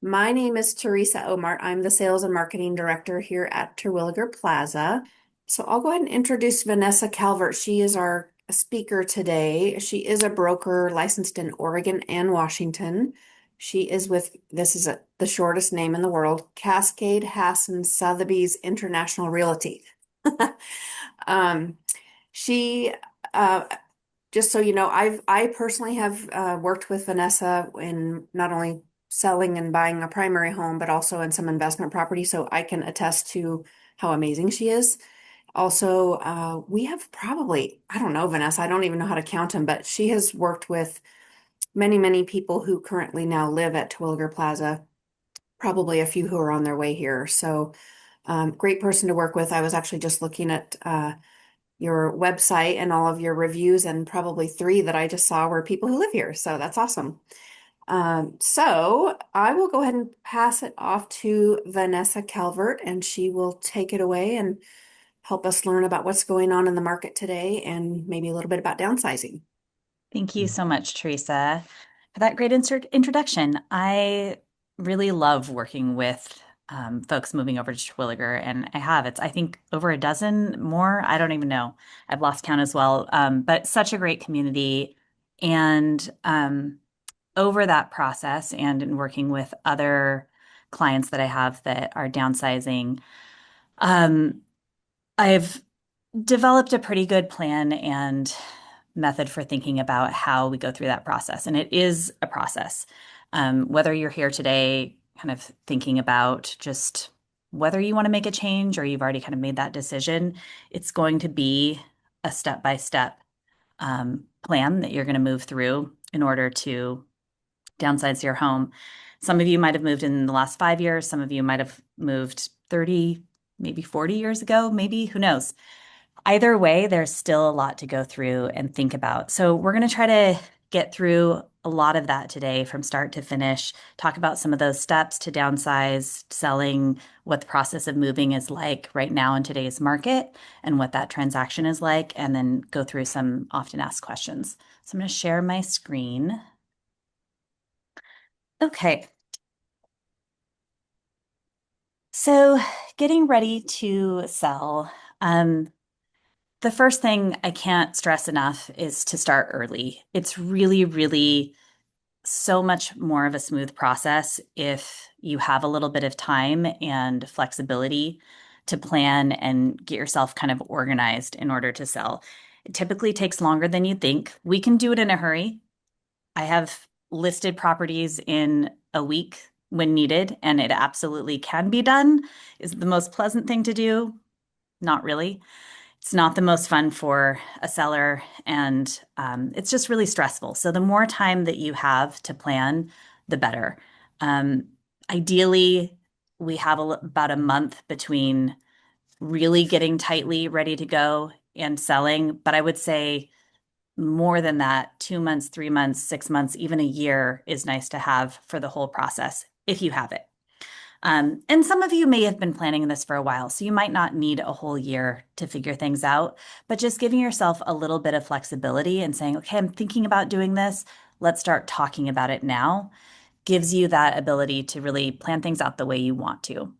My name is Teresa Omart. I'm the Sales and Marketing Director here at Terwilliger Plaza. So I'll go ahead and introduce Vanessa Calvert. She is our speaker today. She is a broker licensed in Oregon and Washington. She is with, the shortest name in the world, Cascade, Hasson, Sotheby's International Realty. Um, she, uh, just so you know, I personally have worked with Vanessa in not only selling and buying a primary home, but also in some investment property. So I can attest to how amazing she is. Also, we have probably, I don't know, Vanessa, I don't even know how to count them, but she has worked with many, many people who currently now live at Terwilliger Plaza, probably a few who are on their way here. So, great person to work with. I was actually just looking at your website and all of your reviews, and probably three that I just saw were people who live here. So that's awesome. So I will go ahead and pass it off to Vanessa Calvert, and she will take it away and help us learn about what's going on in the market today and maybe a little bit about downsizing. Thank you so much, Teresa, for that great introduction. I really love working with folks moving over to Terwilliger, and I think, over a dozen more. I don't even know. I've lost count as well. But such a great community. And over that process and in working with other clients that I have that are downsizing, um, I've developed a pretty good plan and method for thinking about how we go through that process. And it is a process. Whether you're here today, kind of thinking about just whether you want to make a change or you've already kind of made that decision, it's going to be a step-by-step plan that you're going to move through in order to downsize your home. Some of you might have moved in the last 5 years. Some of you might have moved 30, maybe 40 years ago, maybe, who knows? Either way, there's still a lot to go through and think about. So we're going to try to get through a lot of that today from start to finish, talk about some of those steps to downsize, selling, what the process of moving is like right now in today's market, and what that transaction is like, and then go through some often asked questions. So I'm going to share my screen. Okay. So getting ready to sell. The first thing I can't stress enough is to start early. It's really, really so much more of a smooth process if you have a little bit of time and flexibility to plan and get yourself kind of organized in order to sell. It typically takes longer than you think. We can do it in a hurry. I have listed properties in a week when needed, and it absolutely can be done. Is it the most pleasant thing to do? Not really. It's not the most fun for a seller, and it's just really stressful. So the more time that you have to plan, the better. Um, Ideally, we have about a month between really getting tightly ready to go and selling, but I would say more than that, 2 months, 3 months, 6 months, even a year is nice to have for the whole process if you have it. And some of you may have been planning this for a while, so you might not need a whole year to figure things out, but just giving yourself a little bit of flexibility and saying, okay, I'm thinking about doing this. Let's start talking about it now, gives you that ability to really plan things out the way you want to.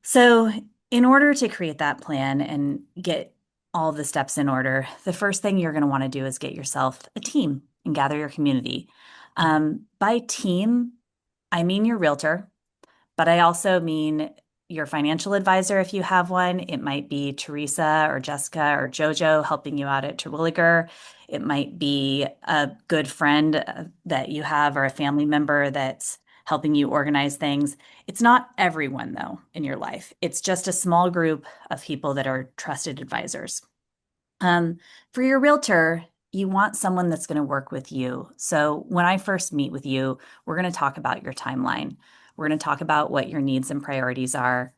So, in order to create that plan and get all the steps in order, the first thing you're going to want to do is get yourself a team and gather your community. By team, I mean your realtor, but I also mean your financial advisor if you have one. It might be Teresa or Jessica or Jojo helping you out at Terwilliger. It might be a good friend that you have or a family member that's helping you organize things. It's not everyone, though, in your life. It's just a small group of people that are trusted advisors. Um, for your realtor, you want someone that's going to work with you. So when I first meet with you, we're going to talk about your timeline. We're going to talk about what your needs and priorities are.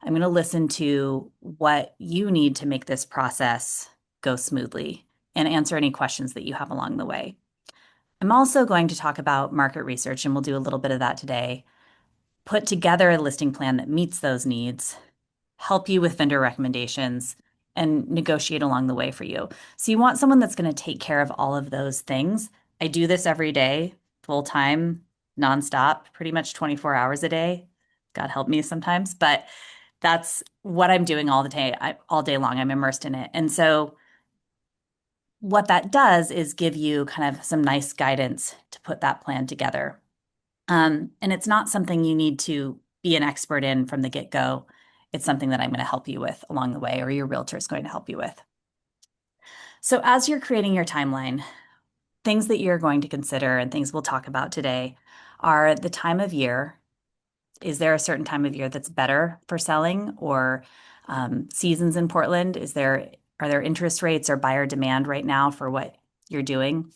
I'm going to listen to what you need to make this process go smoothly and answer any questions that you have along the way. I'm also going to talk about market research, and we'll do a little bit of that today. Put together a listing plan that meets those needs, help you with vendor recommendations, and negotiate along the way for you. So you want someone that's going to take care of all of those things. I do this every day, full time. nonstop, pretty much 24 hours a day. God help me sometimes, but that's what I'm doing all the day, all day long. I'm immersed in it. And so what that does is give you kind of some nice guidance to put that plan together. And it's not something you need to be an expert in from the get-go. It's something that I'm going to help you with along the way, or your realtor is going to help you with. So as you're creating your timeline, things that you're going to consider and things we'll talk about today are the time of year. Is there a certain time of year that's better for selling, or seasons in Portland? Are there interest rates or buyer demand right now for what you're doing?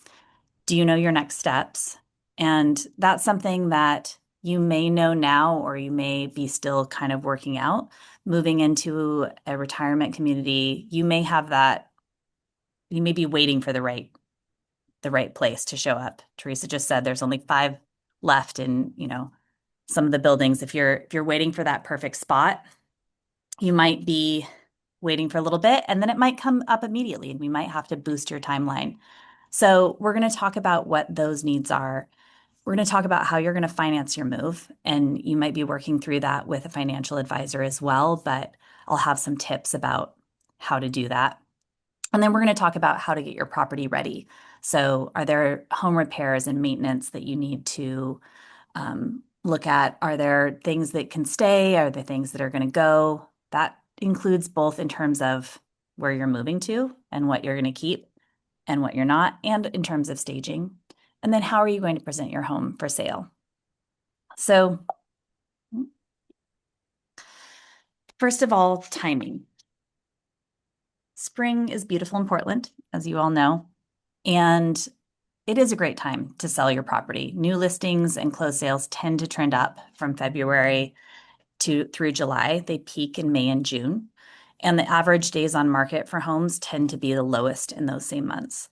Do you know your next steps? And that's something that you may know now, or you may be still kind of working out. Moving into a retirement community, you may have that, you may be waiting for the right place to show up. Teresa just said there's only 5 left in, some of the buildings. If you're waiting for that perfect spot, you might be waiting for a little bit and then it might come up immediately and we might have to boost your timeline. So we're going to talk about what those needs are. We're going to talk about how you're going to finance your move, and you might be working through that with a financial advisor as well, but I'll have some tips about how to do that. And then we're going to talk about how to get your property ready. So are there home repairs and maintenance that you need to look at? Are there things that can stay? Are there things that are going to go? That includes both in terms of where you're moving to and what you're going to keep and what you're not, and in terms of staging. And then how are you going to present your home for sale? So, first of all, timing. Spring is beautiful in Portland, as you all know, and it is a great time to sell your property. New listings and closed sales tend to trend up from February to through July. They peak in May and June. And the average days on market for homes tend to be the lowest in those same months.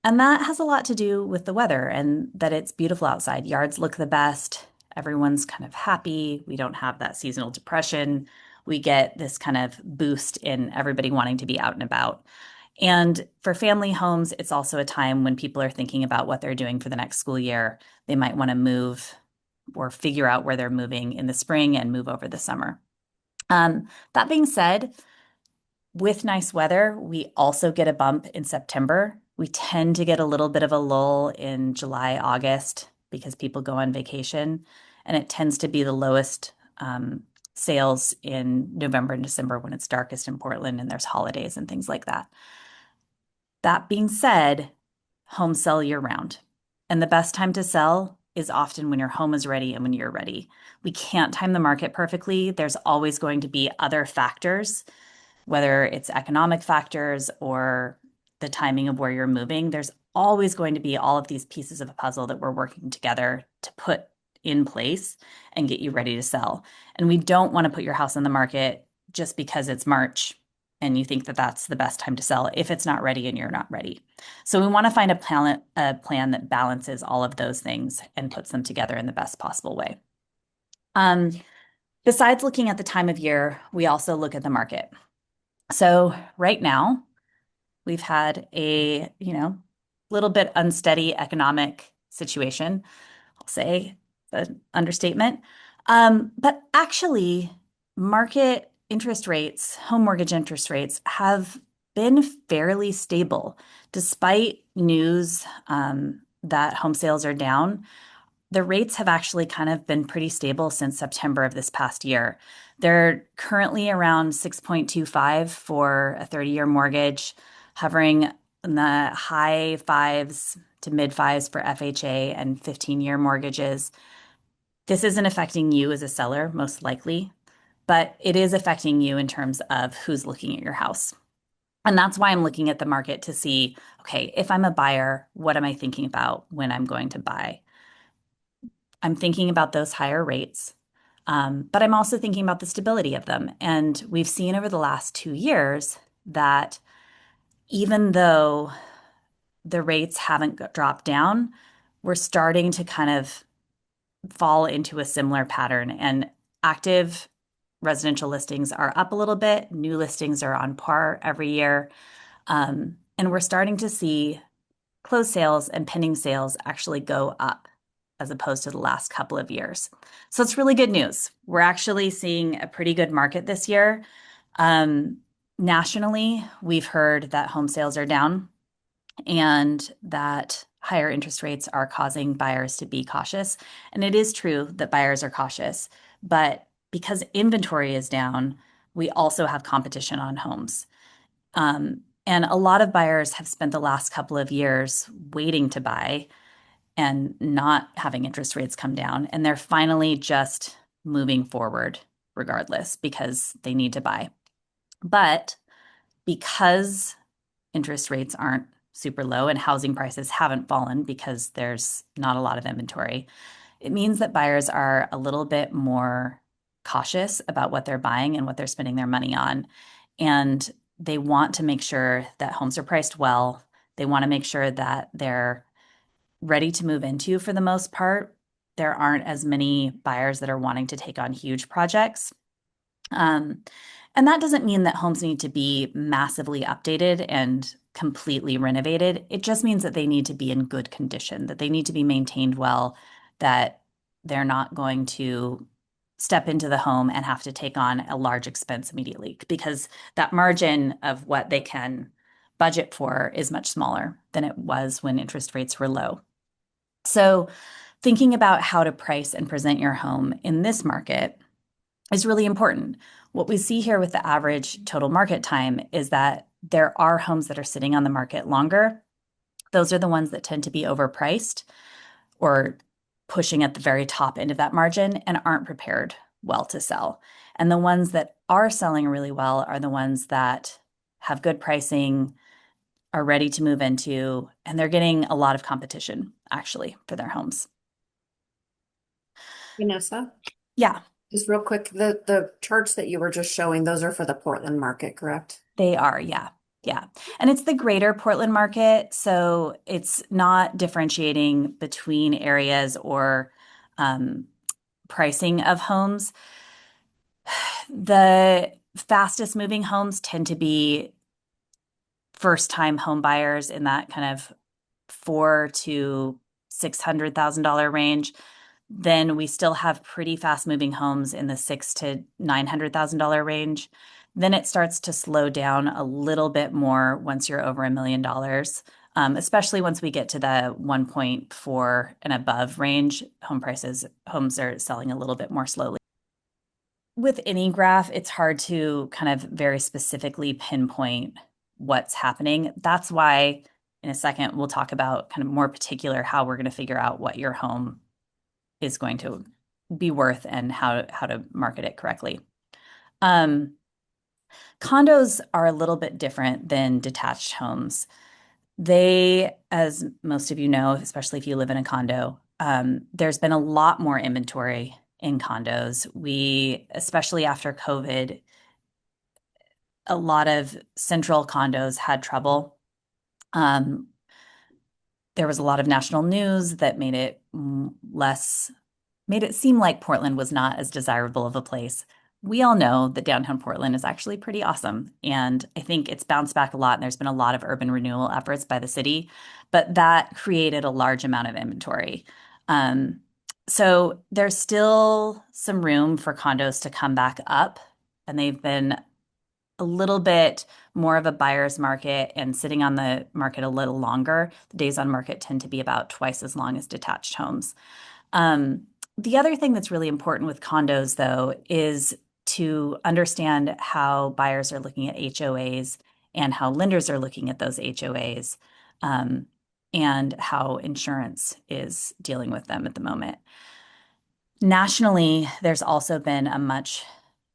And that has a lot to do with the weather and that it's beautiful outside. Yards look the best. Everyone's kind of happy. We don't have that seasonal depression. We get this kind of boost in everybody wanting to be out and about. And for family homes, it's also a time when people are thinking about what they're doing for the next school year. They might want to move or figure out where they're moving in the spring and move over the summer. That being said, with nice weather, we also get a bump in September. We tend to get a little bit of a lull in July, August because people go on vacation, and it tends to be the lowest sales in November and December when it's darkest in Portland and there's holidays and things like that. That being said, homes sell year round, and the best time to sell is often when your home is ready and when you're ready. We can't time the market perfectly. There's always going to be other factors, whether it's economic factors or the timing of where you're moving. There's always going to be all of these pieces of a puzzle that we're working together to put in place and get you ready to sell. And we don't want to put your house on the market just because it's March and you think that that's the best time to sell if it's not ready and you're not ready. So we want to find a plan that balances all of those things and puts them together in the best possible way. Besides looking at the time of year, we also look at the market. So right now, we've had a, little bit unsteady economic situation. I'll say an understatement. But actually, market interest rates, home mortgage interest rates have been fairly stable despite news that home sales are down. The rates have actually kind of been pretty stable since September of this past year. They're currently around 6.25 for a 30-year mortgage, hovering in the high fives to mid fives for FHA and 15-year mortgages. This isn't affecting you as a seller, most likely, but it is affecting you in terms of who's looking at your house. And that's why I'm looking at the market to see, okay, if I'm a buyer, what am I thinking about when I'm going to buy? I'm thinking about those higher rates, but I'm also thinking about the stability of them. And we've seen over the last 2 years that even though the rates haven't dropped down, we're starting to kind of fall into a similar pattern. And active residential listings are up a little bit. New listings are on par every year. And we're starting to see closed sales and pending sales actually go up. as opposed to the last couple of years. So it's really good news. We're actually seeing a pretty good market this year. Um, Nationally, we've heard that home sales are down and that higher interest rates are causing buyers to be cautious. And it is true that buyers are cautious, but because inventory is down, we also have competition on homes. And a lot of buyers have spent the last couple of years waiting to buy and not having interest rates come down. And they're finally just moving forward regardless because they need to buy. But because interest rates aren't super low and housing prices haven't fallen because there's not a lot of inventory, it means that buyers are a little bit more cautious about what they're buying and what they're spending their money on. And they want to make sure that homes are priced well. They want to make sure that they're ready to move into for the most part. There aren't as many buyers that are wanting to take on huge projects. Um, and that doesn't mean that homes need to be massively updated and completely renovated. It just means that they need to be in good condition, that they need to be maintained well, that they're not going to step into the home and have to take on a large expense immediately because that margin of what they can budget for is much smaller than it was when interest rates were low. So, thinking about how to price and present your home in this market is really important. What we see here with the average total market time is that there are homes that are sitting on the market longer. Those are the ones that tend to be overpriced or pushing at the very top end of that margin and aren't prepared well to sell. And the ones that are selling really well are the ones that have good pricing, are ready to move into, and they're getting a lot of competition actually for their homes. Vanessa, Yeah, just real quick, the charts that you were just showing, those are for the Portland market, correct? they are. Yeah. Yeah. And it's the greater Portland market. So it's not differentiating between areas or um, pricing of homes. The fastest moving homes tend to be first time home buyers in that kind of four to $600,000 range. Then we still have pretty fast moving homes in the six to $900,000 range. Then it starts to slow down a little bit more once you're over $1 million, especially once we get to the 1.4 and above range. Homes are selling a little bit more slowly. With any graph, it's hard to kind of very specifically pinpoint what's happening. That's why in a second we'll talk about kind of more particular how we're going to figure out what your home is going to be worth and how to market it correctly. Um, Condos are a little bit different than detached homes. They, as most of you know, especially if you live in a condo, there's been a lot more inventory in condos. Especially after COVID, a lot of central condos had trouble. Um, there was a lot of national news that made it seem like Portland was not as desirable of a place. We all know that downtown Portland is actually pretty awesome. And I think it's bounced back a lot. And there's been a lot of urban renewal efforts by the city, but that created a large amount of inventory. Um, so there's still some room for condos to come back up. And they've been a little bit more of a buyer's market and sitting on the market a little longer. The days on market tend to be about twice as long as detached homes. Um, the other thing that's really important with condos, though, is to understand how buyers are looking at HOAs and how lenders are looking at those HOAs, um, and how insurance is dealing with them at the moment. Nationally, there's also been a much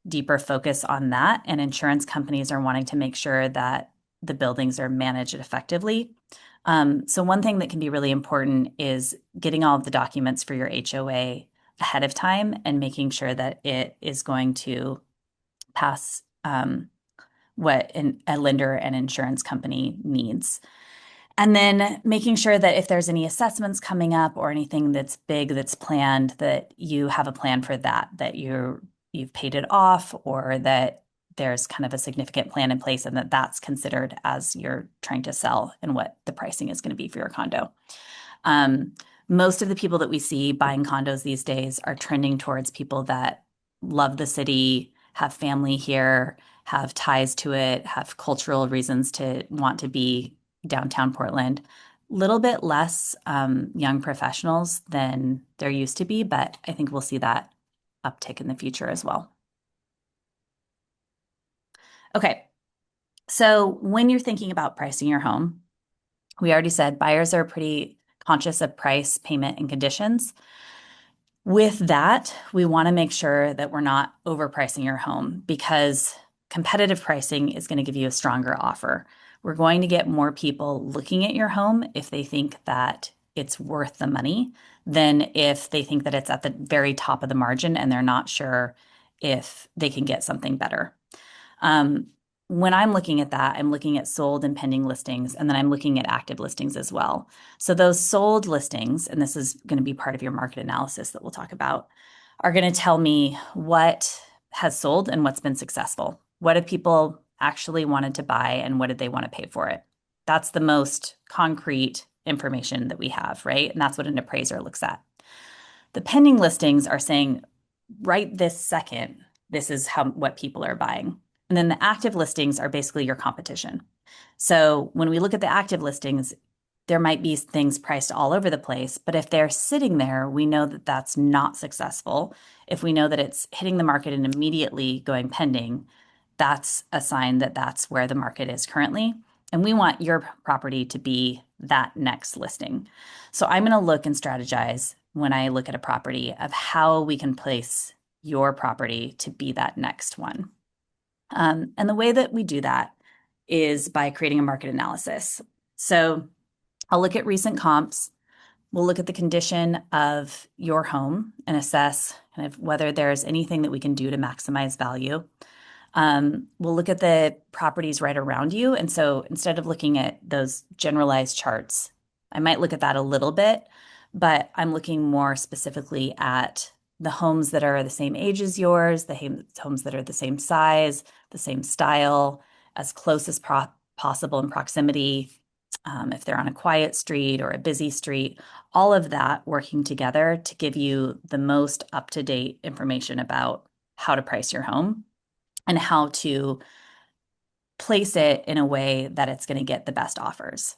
deeper focus on that, and insurance companies are wanting to make sure that the buildings are managed effectively. So one thing that can be really important is getting all of the documents for your HOA ahead of time and making sure that it is going to pass what a lender and insurance company needs. And then making sure that if there's any assessments coming up or anything that's big that's planned, that you have a plan for that, that you've paid it off or that there's kind of a significant plan in place and that that's considered as you're trying to sell and what the pricing is going to be for your condo. Um, Most of the people that we see buying condos these days are trending towards people that love the city, have family here, have ties to it, have cultural reasons to want to be downtown Portland. Little bit less young professionals than there used to be, but I think we'll see that uptick in the future as well. Okay, so when you're thinking about pricing your home, we already said buyers are pretty conscious of price, payment, and conditions. With that, we want to make sure that we're not overpricing your home because competitive pricing is going to give you a stronger offer. We're going to get more people looking at your home if they think that it's worth the money than if they think that it's at the very top of the margin and they're not sure if they can get something better. Um, when I'm looking at that, I'm looking at sold and pending listings, and then I'm looking at active listings as well. So those sold listings, and this is going to be part of your market analysis that we'll talk about, are going to tell me what has sold and what's been successful. What have people actually wanted to buy and what did they want to pay for it? That's the most concrete information that we have, right? And that's what an appraiser looks at. The pending listings are saying, right this second, this is what people are buying. And then the active listings are basically your competition. So when we look at the active listings, there might be things priced all over the place, but if they're sitting there, we know that that's not successful. If we know that it's hitting the market and immediately going pending, that's a sign that that's where the market is currently. And we want your property to be that next listing. So I'm going to look and strategize when I look at a property of how we can place your property to be that next one. And the way that we do that is by creating a market analysis. So I'll look at recent comps. We'll look at the condition of your home and assess kind of whether there's anything that we can do to maximize value. We'll look at the properties right around you. And so instead of looking at those generalized charts, I might look at that a little bit, but I'm looking more specifically at the homes that are the same age as yours, the homes that are the same size, the same style, as close as possible in proximity. If they're on a quiet street or a busy street, all of that working together to give you the most up-to-date information about how to price your home and how to place it in a way that it's going to get the best offers.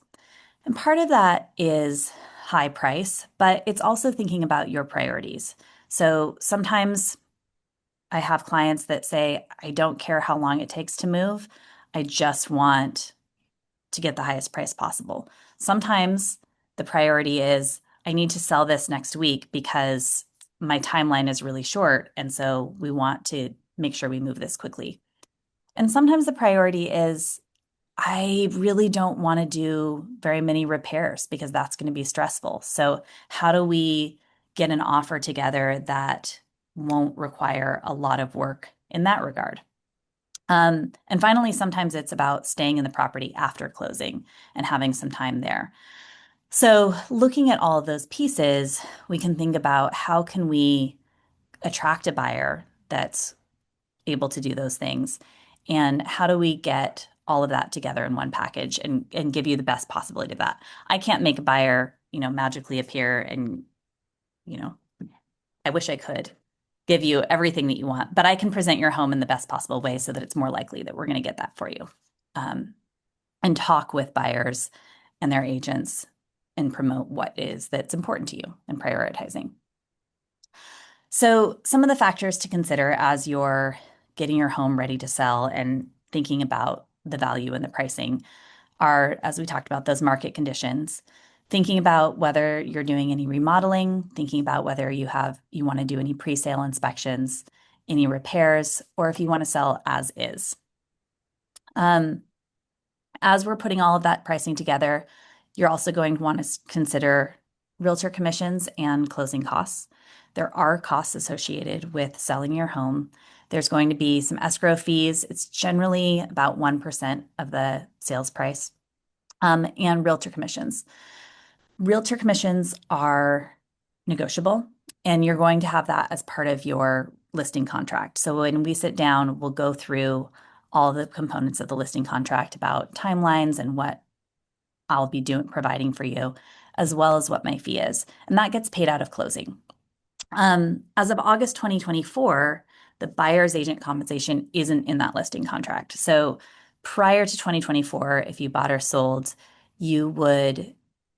And part of that is high price, but it's also thinking about your priorities. So sometimes I have clients that say, I don't care how long it takes to move. I just want to get the highest price possible. Sometimes the priority is, I need to sell this next week because my timeline is really short. And so we want to make sure we move this quickly. And sometimes the priority is, I really don't want to do very many repairs because that's going to be stressful. So, how do we get an offer together that won't require a lot of work in that regard? And finally, sometimes it's about staying in the property after closing and having some time there. So, looking at all of those pieces, we can think about how can we attract a buyer that's able to do those things, and how do we get all of that together in one package and give you the best possibility of that. I can't make a buyer, magically appear and, you know, I wish I could give you everything that you want, but I can present your home in the best possible way so that it's more likely that we're going to get that for you. And talk with buyers and their agents and promote what is that's important to you and prioritizing. So some of the factors to consider as you're getting your home ready to sell and thinking about the value and the pricing are, as we talked about, those market conditions, thinking about whether you're doing any remodeling, thinking about whether you want to do any pre-sale inspections, any repairs, or if you want to sell as is. As we're putting all of that pricing together, you're also going to want to consider realtor commissions and closing costs. There are costs associated with selling your home. There's going to be some escrow fees. It's generally about 1% of the sales price, and realtor commissions. Realtor commissions are negotiable, and you're going to have that as part of your listing contract. So when we sit down, we'll go through all the components of the listing contract about timelines and what I'll be providing for you. as well as what my fee is. And that gets paid out of closing. As of August 2024, the buyer's agent compensation isn't in that listing contract. So prior to 2024, if you bought or sold, you would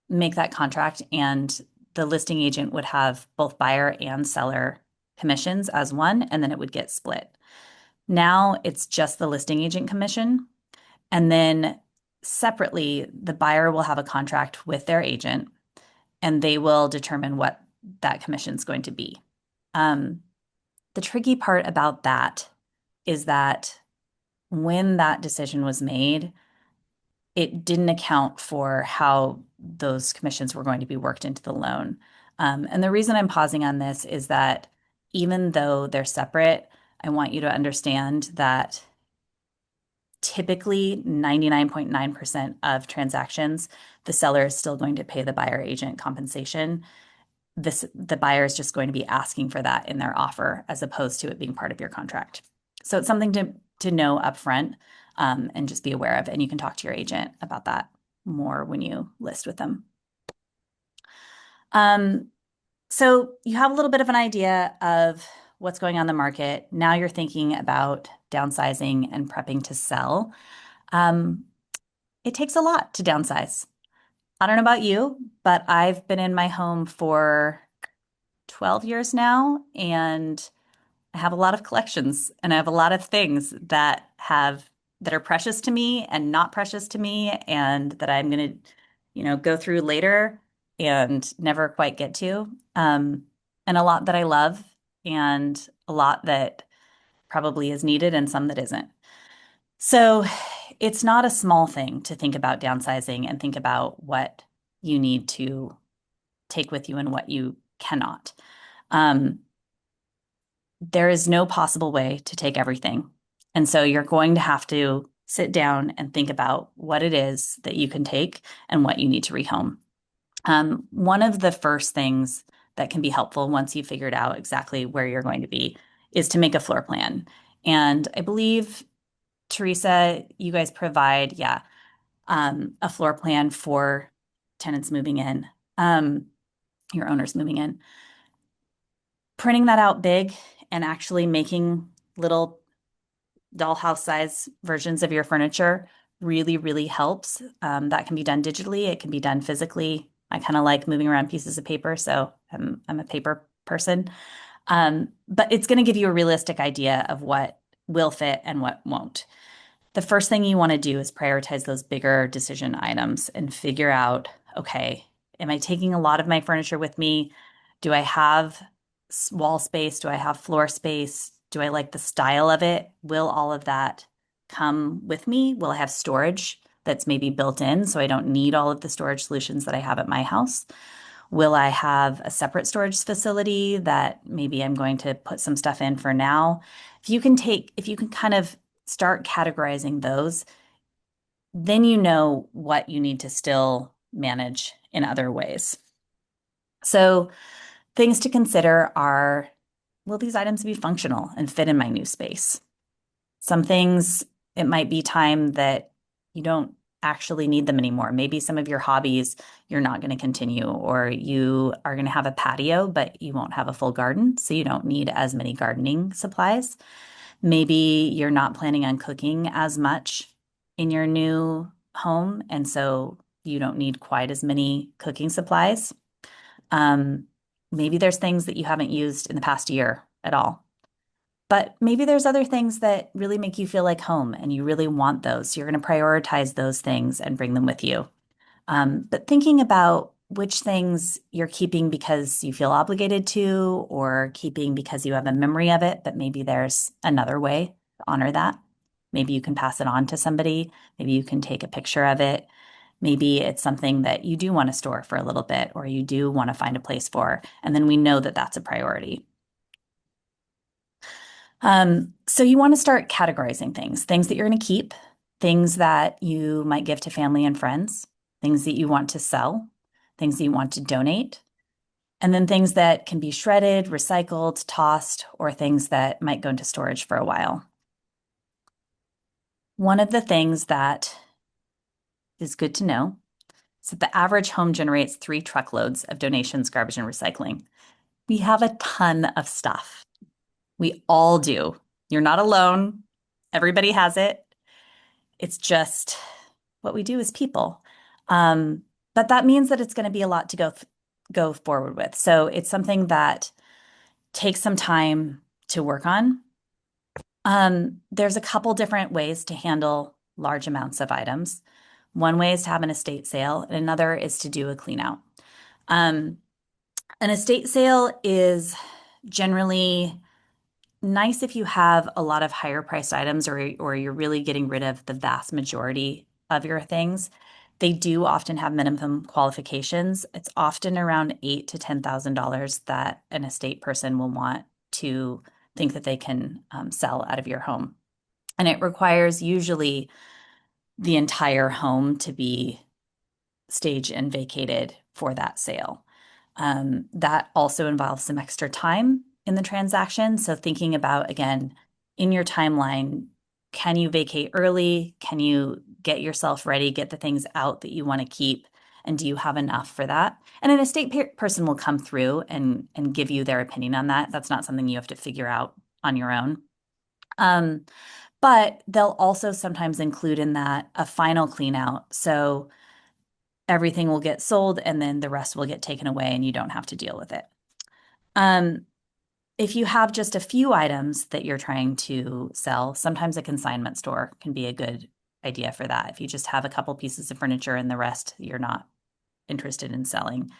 make that contract and the listing agent would have both buyer and seller commissions as one, and then it would get split. Now it's just the listing agent commission. And then separately, the buyer will have a contract with their agent and they will determine what that commission is going to be. Um, the tricky part about that is that when that decision was made, it didn't account for how those commissions were going to be worked into the loan. And the reason I'm pausing on this is that even though they're separate, I want you to understand that typically 99.9% of transactions, the seller is still going to pay the buyer agent compensation. The buyer is just going to be asking for that in their offer as opposed to it being part of your contract. So it's something to know upfront and just be aware of. And you can talk to your agent about that more when you list with them. Um, so you have a little bit of an idea of what's going on in the market. Now you're thinking about downsizing and prepping to sell. Um, it takes a lot to downsize. I don't know about you, but I've been in my home for 12 years now, and I have a lot of collections and I have a lot of things that are precious to me and not precious to me and that I'm going to, go through later and never quite get to. And a lot that I love and a lot that probably is needed and some that isn't. So it's not a small thing to think about downsizing and think about what you need to take with you and what you cannot. Um, there is no possible way to take everything. And so you're going to have to sit down and think about what it is that you can take and what you need to rehome. One of the first things that can be helpful once you've figured out exactly where you're going to be is to make a floor plan. And I believe, Teresa, you guys provide, a floor plan for tenants moving in, your owners moving in. Printing that out big and actually making little dollhouse size versions of your furniture really, really helps. That can be done digitally. It can be done physically. I kind of like moving around pieces of paper, so I'm a paper person. But it's going to give you a realistic idea of what will fit and what won't. The first thing you want to do is prioritize those bigger decision items and figure out, okay, am I taking a lot of my furniture with me? Do I have wall space? Do I have floor space? Do I like the style of it? Will all of that come with me? Will I have storage that's maybe built in so I don't need all of the storage solutions that I have at my house? Will I have a separate storage facility that maybe I'm going to put some stuff in for now? If you can kind of start categorizing those, then you know what you need to still manage in other ways. So things to consider are, will these items be functional and fit in my new space? Some things, it might be time that you don't actually need them anymore. Maybe some of your hobbies you're not going to continue, or you are going to have a patio, but you won't have a full garden, so you don't need as many gardening supplies. Maybe you're not planning on cooking as much in your new home, and so you don't need quite as many cooking supplies. Um, maybe there's things that you haven't used in the past year at all. But maybe there's other things that really make you feel like home and you really want those. So you're going to prioritize those things and bring them with you. But thinking about which things you're keeping because you feel obligated to, or keeping because you have a memory of it, but maybe there's another way to honor that. Maybe you can pass it on to somebody. Maybe you can take a picture of it. Maybe it's something that you do want to store for a little bit, or you do want to find a place for. And then we know that that's a priority. So you want to start categorizing things that you're going to keep, things that you might give to family and friends, things that you want to sell, things that you want to donate, and then things that can be shredded, recycled, tossed, or things that might go into storage for a while. One of the things that is good to know So the average home generates 3 truckloads of donations, garbage, and recycling. We have a ton of stuff. We all do. You're not alone. Everybody has it. It's just what we do as people. Um, but that means that it's going to be a lot to go forward with. So it's something that takes some time to work on. There's a couple different ways to handle large amounts of items. One way is to have an estate sale, and another is to do a clean out. Um, an estate sale is generally nice if you have a lot of higher priced items or you're really getting rid of the vast majority of your things. They do often have minimum qualifications. It's often around $8,000 to $10,000 that an estate person will want to think that they can sell out of your home. And it requires usually the entire home to be staged and vacated for that sale. That also involves some extra time in the transaction. So thinking about, again, in your timeline, can you vacate early? Can you get yourself ready, get the things out that you want to keep? And do you have enough for that? And an estate person will come through and give you their opinion on that. That's not something you have to figure out on your own. But they'll also sometimes include in that a final clean out. So everything will get sold and then the rest will get taken away and you don't have to deal with it. Um, if you have just a few items that you're trying to sell, sometimes a consignment store can be a good idea for that. If you just have a couple pieces of furniture and the rest you're not interested in selling.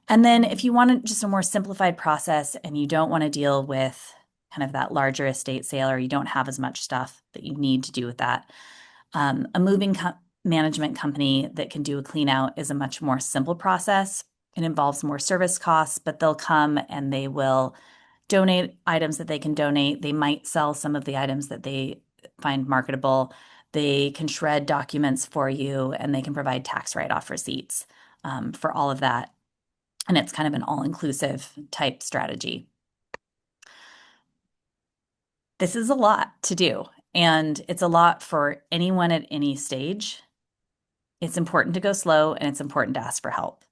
And then if you want just a more simplified process and you don't want to deal with kind of that larger estate sale or you don't have as much stuff that you need to do with that, a management company that can do a clean out is a much more simple process. It involves more service costs, but they'll come and they will donate items that they can donate. They might sell some of the items that they find marketable. They can shred documents for you and they can provide tax write-off receipts for all of that. And it's kind of an all-inclusive type strategy. This is a lot to do, and it's a lot for anyone at any stage. It's important to go slow and it's important to ask for help.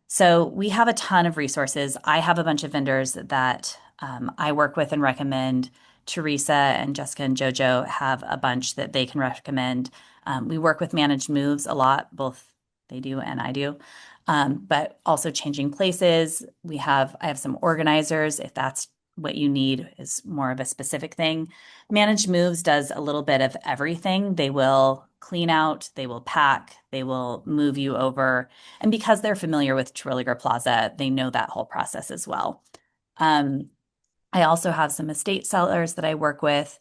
So we have a ton of resources. I have a bunch of vendors that I work with and recommend. Teresa and Jessica and JoJo have a bunch that they can recommend. We work with Managed Moves a lot, both they do and I do, but also changing places. I have some organizers if that's what you need is more of a specific thing. Managed Moves does a little bit of everything. They will clean out, they will pack, they will move you over. And because they're familiar with Terwilliger Plaza, they know that whole process as well. I also have some estate sellers that I work with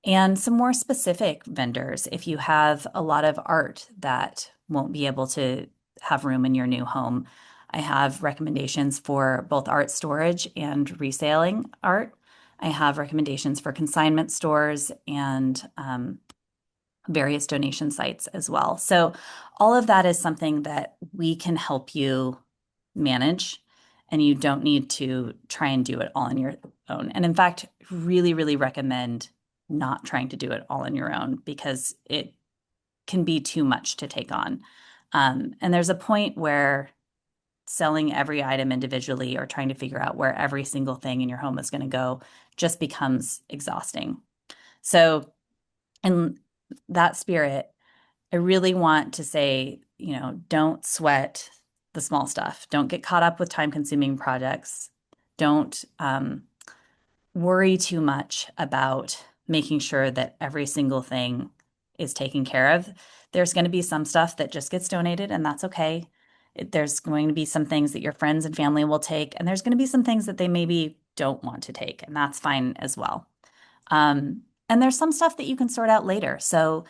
and some more specific vendors. If you have a lot of art that won't be able to have room in your new home, I have recommendations for both art storage and reselling art. I have recommendations for consignment stores and various donation sites as well. So all of that is something that we can help you manage, and you don't need to try and do it all on your own. And in fact, really, really recommend not trying to do it all on your own because it can be too much to take on. And there's a point where selling every item individually or trying to figure out where every single thing in your home is going to go just becomes exhausting. So, in that spirit, I really want to say, don't sweat the small stuff. Don't get caught up with time-consuming projects. Don't worry too much about making sure that every single thing is taken care of. There's going to be some stuff that just gets donated, and that's okay. There's going to be some things that your friends and family will take, and there's going to be some things that they maybe don't want to take, and that's fine as well. And there's some stuff that you can sort out later. So,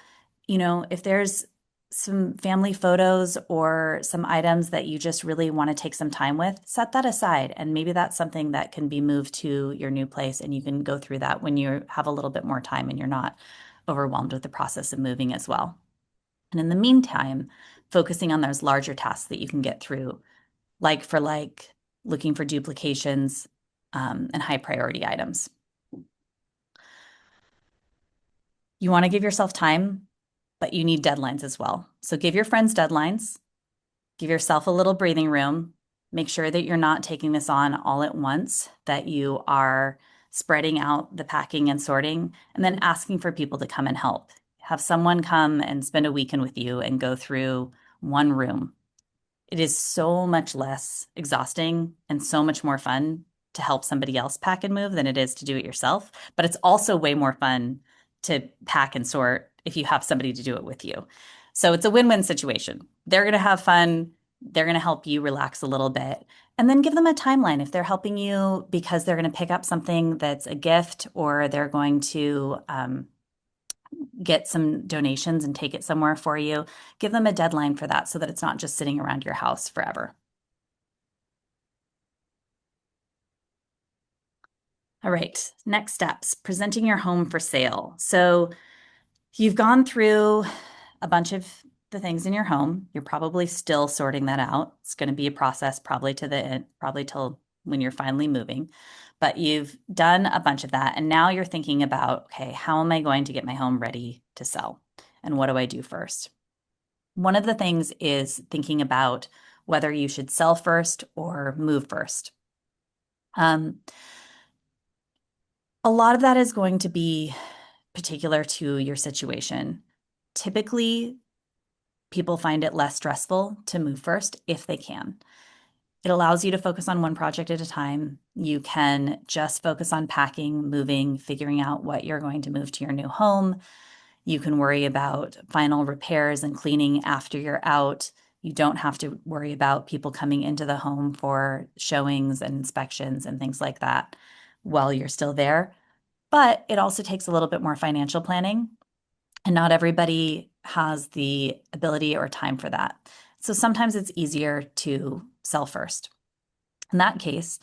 if there's some family photos or some items that you just really want to take some time with, set that aside. And maybe that's something that can be moved to your new place and you can go through that when you have a little bit more time and you're not overwhelmed with the process of moving as well. And in the meantime, focusing on those larger tasks that you can get through, like for like, looking for duplications, and high priority items. You want to give yourself time, but you need deadlines as well. So give your friends deadlines. Give yourself a little breathing room. Make sure that you're not taking this on all at once, that you are spreading out the packing and sorting, and then asking for people to come and help. Have someone come and spend a weekend with you and go through one room. It is so much less exhausting and so much more fun to help somebody else pack and move than it is to do it yourself. But it's also way more fun to pack and sort if you have somebody to do it with you. So it's a win-win situation. They're going to have fun. They're going to help you relax a little bit. And then give them a timeline if they're helping you because they're going to pick up something that's a gift or they're going to get some donations and take it somewhere for you. Give them a deadline for that so that it's not just sitting around your house forever. All right, next steps, presenting your home for sale. So you've gone through a bunch of the things in your home. You're probably still sorting that out. It's going to be a process probably to the end, probably till when you're finally moving. But you've done a bunch of that. And now you're thinking about, okay, how am I going to get my home ready to sell? And what do I do first? One of the things is thinking about whether you should sell first or move first. Um, a lot of that is going to be particular to your situation. Typically, people find it less stressful to move first if they can. It allows you to focus on one project at a time. You can just focus on packing, moving, figuring out what you're going to move to your new home. You can worry about final repairs and cleaning after you're out. You don't have to worry about people coming into the home for showings and inspections and things like that while you're still there. But it also takes a little bit more financial planning, and not everybody has the ability or time for that. So sometimes it's easier to sell first. In that case,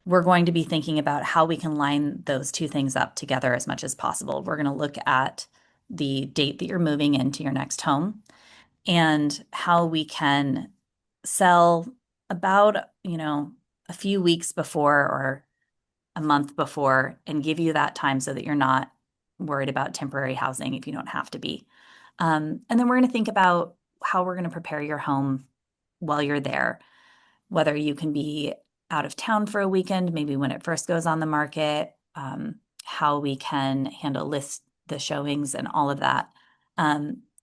we're going to be thinking about how we can line those two things up together as much as possible. We're going to look at the date that you're moving into your next home and how we can sell about, a few weeks before or a month before and give you that time so that you're not worried about temporary housing if you don't have to be. And then we're going to think about how we're going to prepare your home while you're there, whether you can be out of town for a weekend, maybe when it first goes on the market, how we can handle the showings and all of that,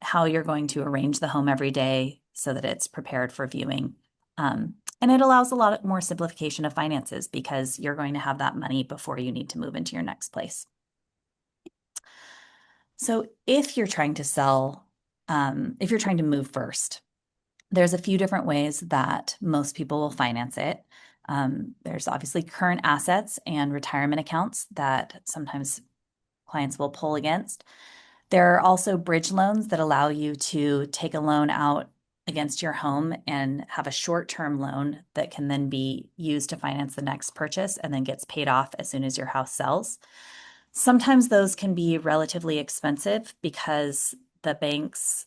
how you're going to arrange the home every day so that it's prepared for viewing. And it allows a lot more simplification of finances because you're going to have that money before you need to move into your next place. So if you're trying to sell, if you're trying to move first, there's a few different ways that most people will finance it. There's obviously current assets and retirement accounts that sometimes clients will pull against. There are also bridge loans that allow you to take a loan out against your home and have a short-term loan that can then be used to finance the next purchase and then gets paid off as soon as your house sells. Sometimes those can be relatively expensive because the banks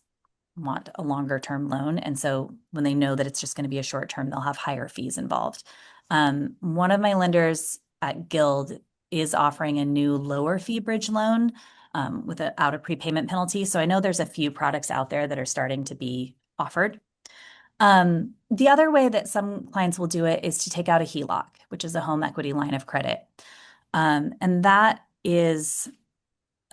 want a longer term loan. And so when they know that it's just going to be a short term, they'll have higher fees involved. One of my lenders at Guild is offering a new lower fee bridge loan without a prepayment penalty. So I know there's a few products out there that are starting to be offered. The other way that some clients will do it is to take out a HELOC, which is a home equity line of credit. And that is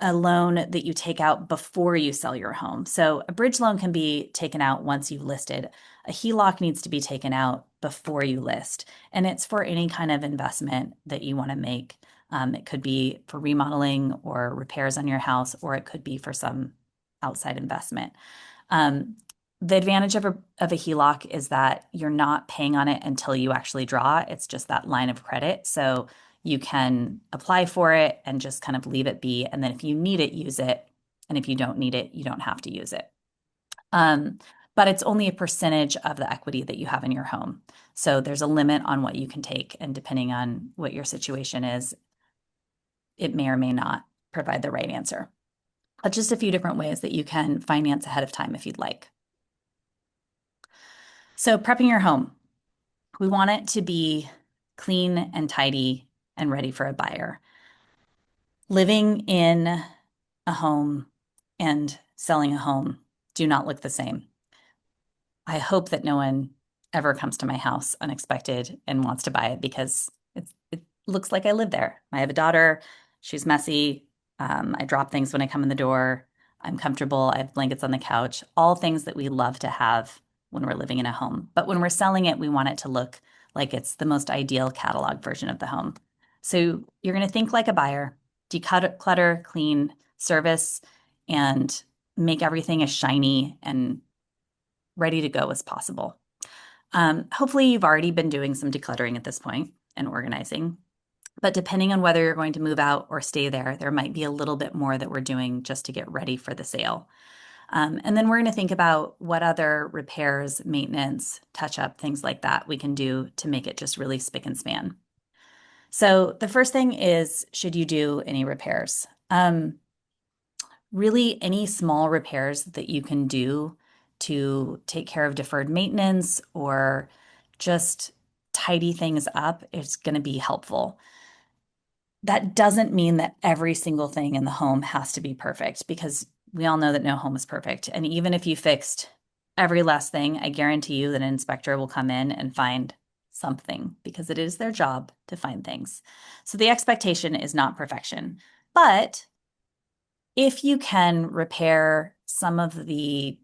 a loan that you take out before you sell your home. So a bridge loan can be taken out once you've listed. A HELOC needs to be taken out before you list. And it's for any kind of investment that you want to make. It could be for remodeling or repairs on your house, or it could be for some outside investment. The advantage of a HELOC is that you're not paying on it until you actually draw. It's just that line of credit. So you can apply for it and just kind of leave it be. And then if you need it, use it. And if you don't need it, you don't have to use it. But it's only a percentage of the equity that you have in your home. So there's a limit on what you can take. And depending on what your situation is, it may or may not provide the right answer. But just a few different ways that you can finance ahead of time if you'd like. So prepping your home. We want it to be clean and tidy and ready for a buyer. Living in a home and selling a home do not look the same. I hope that no one ever comes to my house unexpected and wants to buy it because it looks like I live there. I have a daughter. She's messy. I drop things when I come in the door. I'm comfortable. I have blankets on the couch, all things that we love to have when we're living in a home. But when we're selling it, we want it to look like it's the most ideal catalog version of the home. So you're going to think like a buyer, declutter, clean, service, and make everything as shiny and ready to go as possible. Hopefully, you've already been doing some decluttering at this point and organizing. But depending on whether you're going to move out or stay there, there might be a little bit more that we're doing just to get ready for the sale. And then we're going to think about what other repairs, maintenance, touch up, things like that we can do to make it just really spick and span. So the first thing is, should you do any repairs? Really, any small repairs that you can do to take care of deferred maintenance or just tidy things up is going to be helpful. That doesn't mean that every single thing in the home has to be perfect because we all know that no home is perfect. And even if you fixed every last thing, I guarantee you that an inspector will come in and find something because it is their job to find things. So the expectation is not perfection. But if you can repair some of the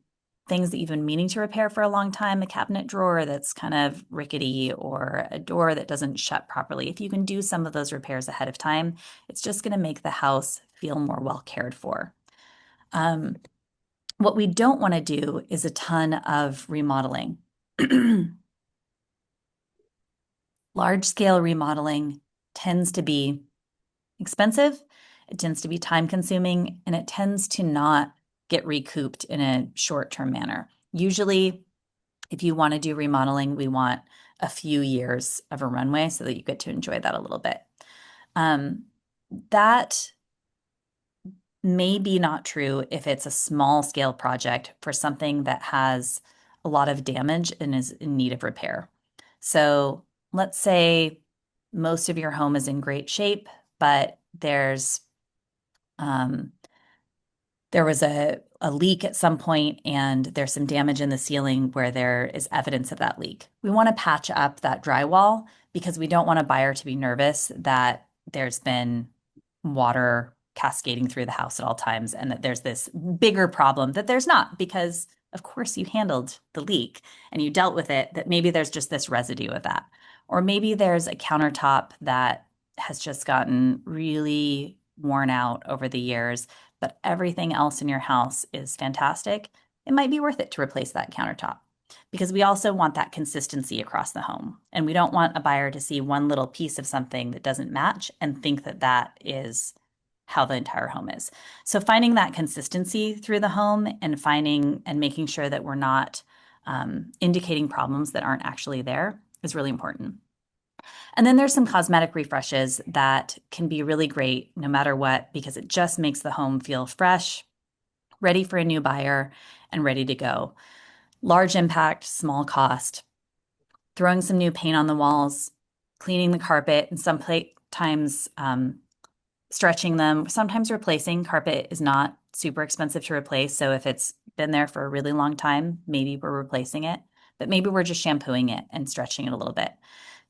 things that you've been meaning to repair for a long time, a cabinet drawer that's kind of rickety or a door that doesn't shut properly, if you can do some of those repairs ahead of time, it's just going to make the house feel more well cared for. Um, what we don't want to do is a ton of remodeling. Large scale remodeling tends to be expensive, it tends to be time consuming, and it tends to not get recouped in a short term manner. Usually, if you want to do remodeling, we want a few years of a runway so that you get to enjoy that a little bit. Um, that may be not true if it's a small scale project for something that has a lot of damage and is in need of repair. So let's say most of your home is in great shape, but um, there was a leak at some point and there's some damage in the ceiling where there is evidence of that leak. We want to patch up that drywall because we don't want a buyer to be nervous that there's been water cascading through the house at all times and that there's this bigger problem that there's not because of course you handled the leak and you dealt with it, that maybe there's just this residue of that. Or maybe there's a countertop that has just gotten really worn out over the years, but everything else in your house is fantastic. It might be worth it to replace that countertop because we also want that consistency across the home. And we don't want a buyer to see one little piece of something that doesn't match and think that that is how the entire home is. So finding that consistency through the home and finding and making sure that we're not indicating problems that aren't actually there is really important. And then there's some cosmetic refreshes that can be really great no matter what, because it just makes the home feel fresh, ready for a new buyer, and ready to go. Large impact, small cost. Throwing some new paint on the walls, cleaning the carpet, and sometimes stretching them, sometimes replacing. Carpet is not super expensive to replace. So if it's been there for a really long time, maybe we're replacing it, but maybe we're just shampooing it and stretching it a little bit.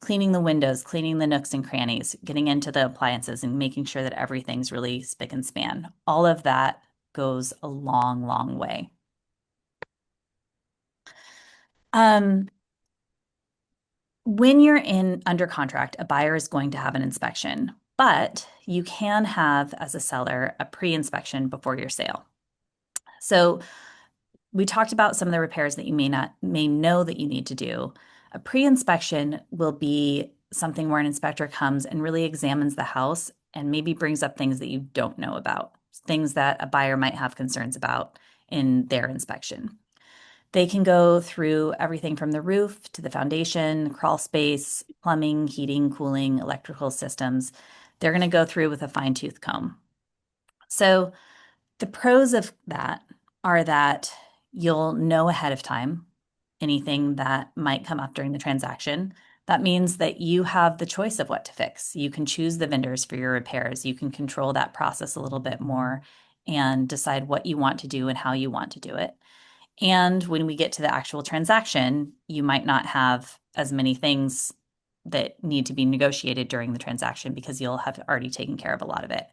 Cleaning the windows, cleaning the nooks and crannies, getting into the appliances and making sure that everything's really spick and span. All of that goes a long, long way. Um, when you're in under contract, a buyer is going to have an inspection, but you can have, as a seller, a pre-inspection before your sale. So we talked about some of the repairs that you may know that you need to do. A pre-inspection will be something where an inspector comes and really examines the house and maybe brings up things that you don't know about, things that a buyer might have concerns about in their inspection. They can go through everything from the roof to the foundation, crawl space, plumbing, heating, cooling, electrical systems. They're going to go through with a fine-tooth comb. So the pros of that are that you'll know ahead of time anything that might come up during the transaction. That means that you have the choice of what to fix. You can choose the vendors for your repairs. You can control that process a little bit more and decide what you want to do and how you want to do it. And when we get to the actual transaction, you might not have as many things that need to be negotiated during the transaction because you'll have already taken care of a lot of it.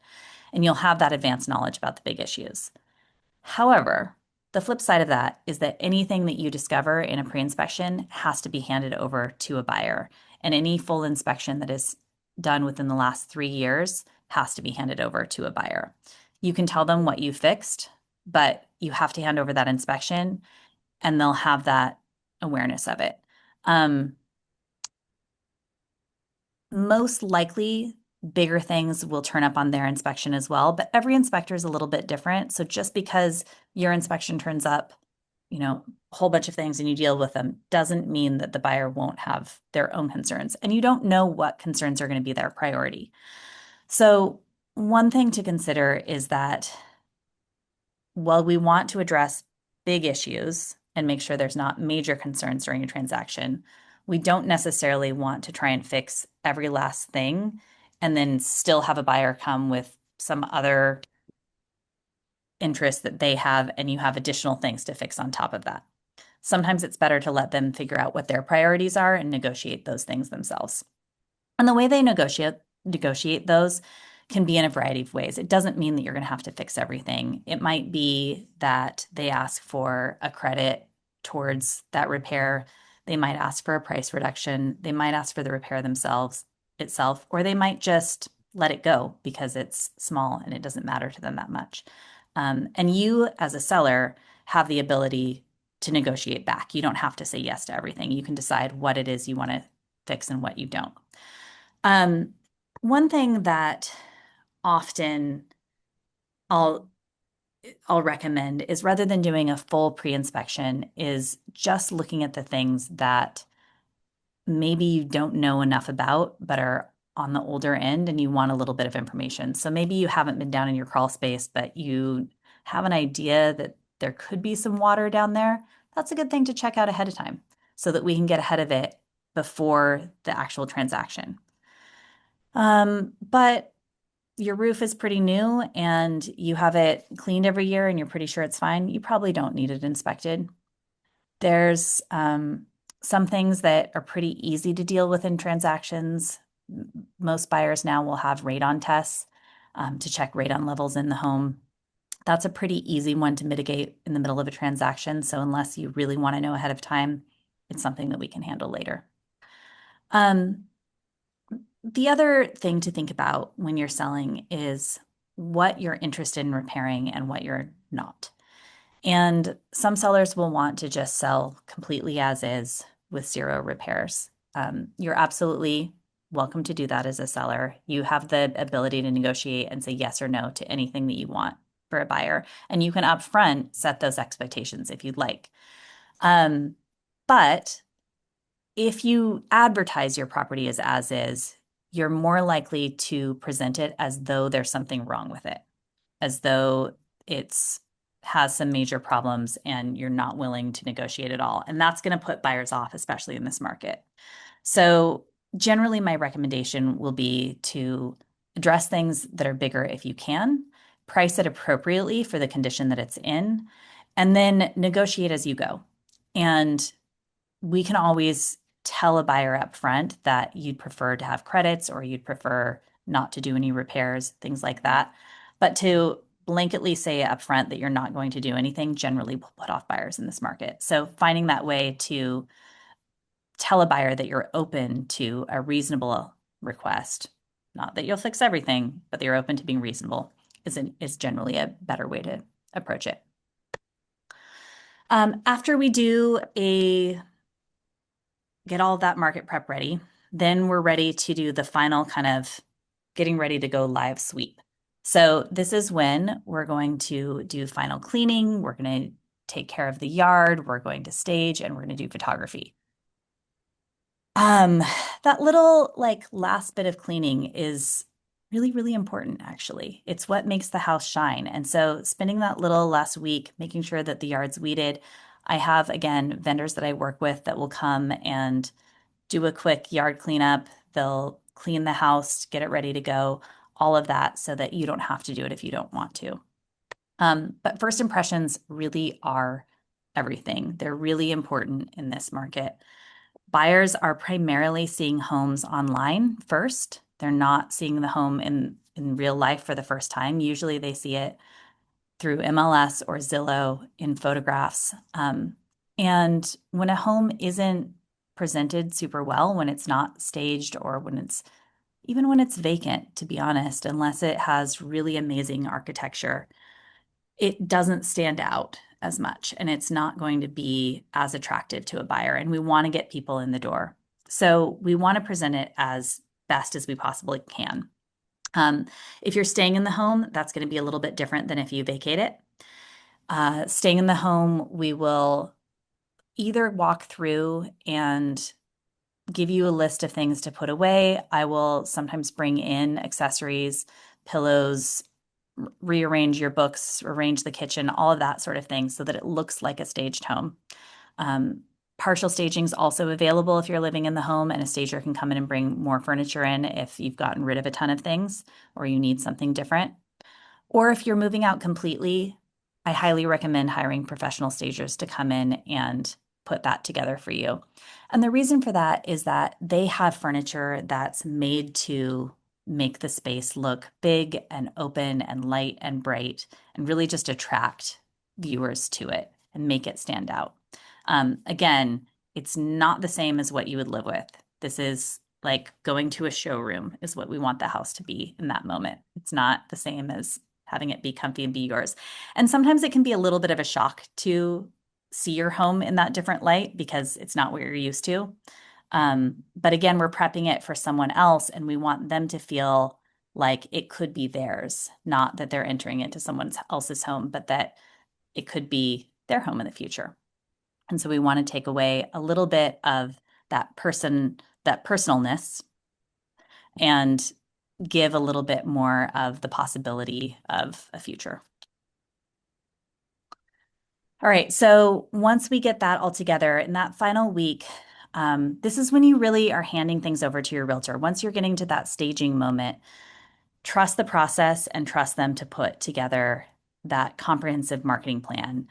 And you'll have that advanced knowledge about the big issues. However, the flip side of that is that anything that you discover in a pre-inspection has to be handed over to a buyer. And any full inspection that is done within the last 3 years has to be handed over to a buyer. You can tell them what you fixed, but you have to hand over that inspection and they'll have that awareness of it. Um, Most likely, bigger things will turn up on their inspection as well, but every inspector is a little bit different. So just because your inspection turns up, a whole bunch of things and you deal with them doesn't mean that the buyer won't have their own concerns. And you don't know what concerns are going to be their priority. So one thing to consider is that while we want to address big issues and make sure there's not major concerns during a transaction, we don't necessarily want to try and fix every last thing and then still have a buyer come with some other interest that they have, and you have additional things to fix on top of that. Sometimes it's better to let them figure out what their priorities are and negotiate those things themselves. And the way they negotiate those can be in a variety of ways. It doesn't mean that you're going to have to fix everything. It might be that they ask for a credit towards that repair. They might ask for a price reduction. They might ask for the repair themselves itself, or they might just let it go because it's small and it doesn't matter to them that much. And you, as a seller, have the ability to negotiate back. You don't have to say yes to everything. You can decide what it is you want to fix and what you don't. Um, One thing that often I'll I'll recommend is rather than doing a full pre-inspection is just looking at the things that maybe you don't know enough about but are on the older end and you want a little bit of information. So maybe you haven't been down in your crawl space, but you have an idea that there could be some water down there. That's a good thing to check out ahead of time so that we can get ahead of it before the actual transaction. But your roof is pretty new and you have it cleaned every year and you're pretty sure it's fine, you probably don't need it inspected. There's some things that are pretty easy to deal with in transactions. Most buyers now will have radon tests to check radon levels in the home. That's a pretty easy one to mitigate in the middle of a transaction. So unless you really want to know ahead of time, it's something that we can handle later. Um, The other thing to think about when you're selling is what you're interested in repairing and what you're not. And some sellers will want to just sell completely as is with zero repairs. You're absolutely welcome to do that as a seller. You have the ability to negotiate and say yes or no to anything that you want for a buyer. And you can upfront set those expectations if you'd like. Um, but if you advertise your property as is, you're more likely to present it as though there's something wrong with it, as though it's has some major problems and you're not willing to negotiate at all. And that's going to put buyers off, especially in this market. So generally, my recommendation will be to address things that are bigger if you can, price it appropriately for the condition that it's in, and then negotiate as you go. And we can always tell a buyer up front that you'd prefer to have credits or you'd prefer not to do any repairs, things like that. But to blanketly say up front that you're not going to do anything generally will put off buyers in this market. So finding that way to tell a buyer that you're open to a reasonable request, not that you'll fix everything, but that you're open to being reasonable is generally a better way to approach it. After we get all of that market prep ready, then we're ready to do the final kind of getting ready to go live sweep. So this is when we're going to do final cleaning, we're going to take care of the yard, we're going to stage, and we're going to do photography. That little like last bit of cleaning is really, really important, actually. It's what makes the house shine. And so spending that little last week, making sure that the yard's weeded. I have, again, vendors that I work with that will come and do a quick yard cleanup. They'll clean the house, get it ready to go, all of that so that you don't have to do it if you don't want to. But first impressions really are everything. They're really important in this market. Buyers are primarily seeing homes online first. They're not seeing the home in real life for the first time. Usually they see it through MLS or Zillow in photographs. And when a home isn't presented super well, when it's not staged or even when it's vacant, to be honest, unless it has really amazing architecture, it doesn't stand out as much and it's not going to be as attractive to a buyer. And we want to get people in the door. So we want to present it as best as we possibly can. If you're staying in the home, that's going to be a little bit different than if you vacate it. Staying in the home, we will either walk through and give you a list of things to put away. I will sometimes bring in accessories, pillows, rearrange your books, arrange the kitchen, all of that sort of thing so that it looks like a staged home. Um, Partial staging is also available if you're living in the home, and a stager can come in and bring more furniture in if you've gotten rid of a ton of things or you need something different. Or if you're moving out completely, I highly recommend hiring professional stagers to come in and put that together for you. And the reason for that is that they have furniture that's made to make the space look big and open and light and bright and really just attract viewers to it and make it stand out. Again, it's not the same as what you would live with. This is like going to a showroom is what we want the house to be in that moment. It's not the same as having it be comfy and be yours. And sometimes it can be a little bit of a shock to see your home in that different light because it's not what you're used to. But again, we're prepping it for someone else and we want them to feel like it could be theirs, not that they're entering into someone else's home, but that it could be their home in the future. And so we want to take away a little bit of that personalness, and give a little bit more of the possibility of a future. All right, so once we get that all together in that final week, this is when you really are handing things over to your realtor. Once you're getting to that staging moment, trust the process and trust them to put together that comprehensive marketing plan.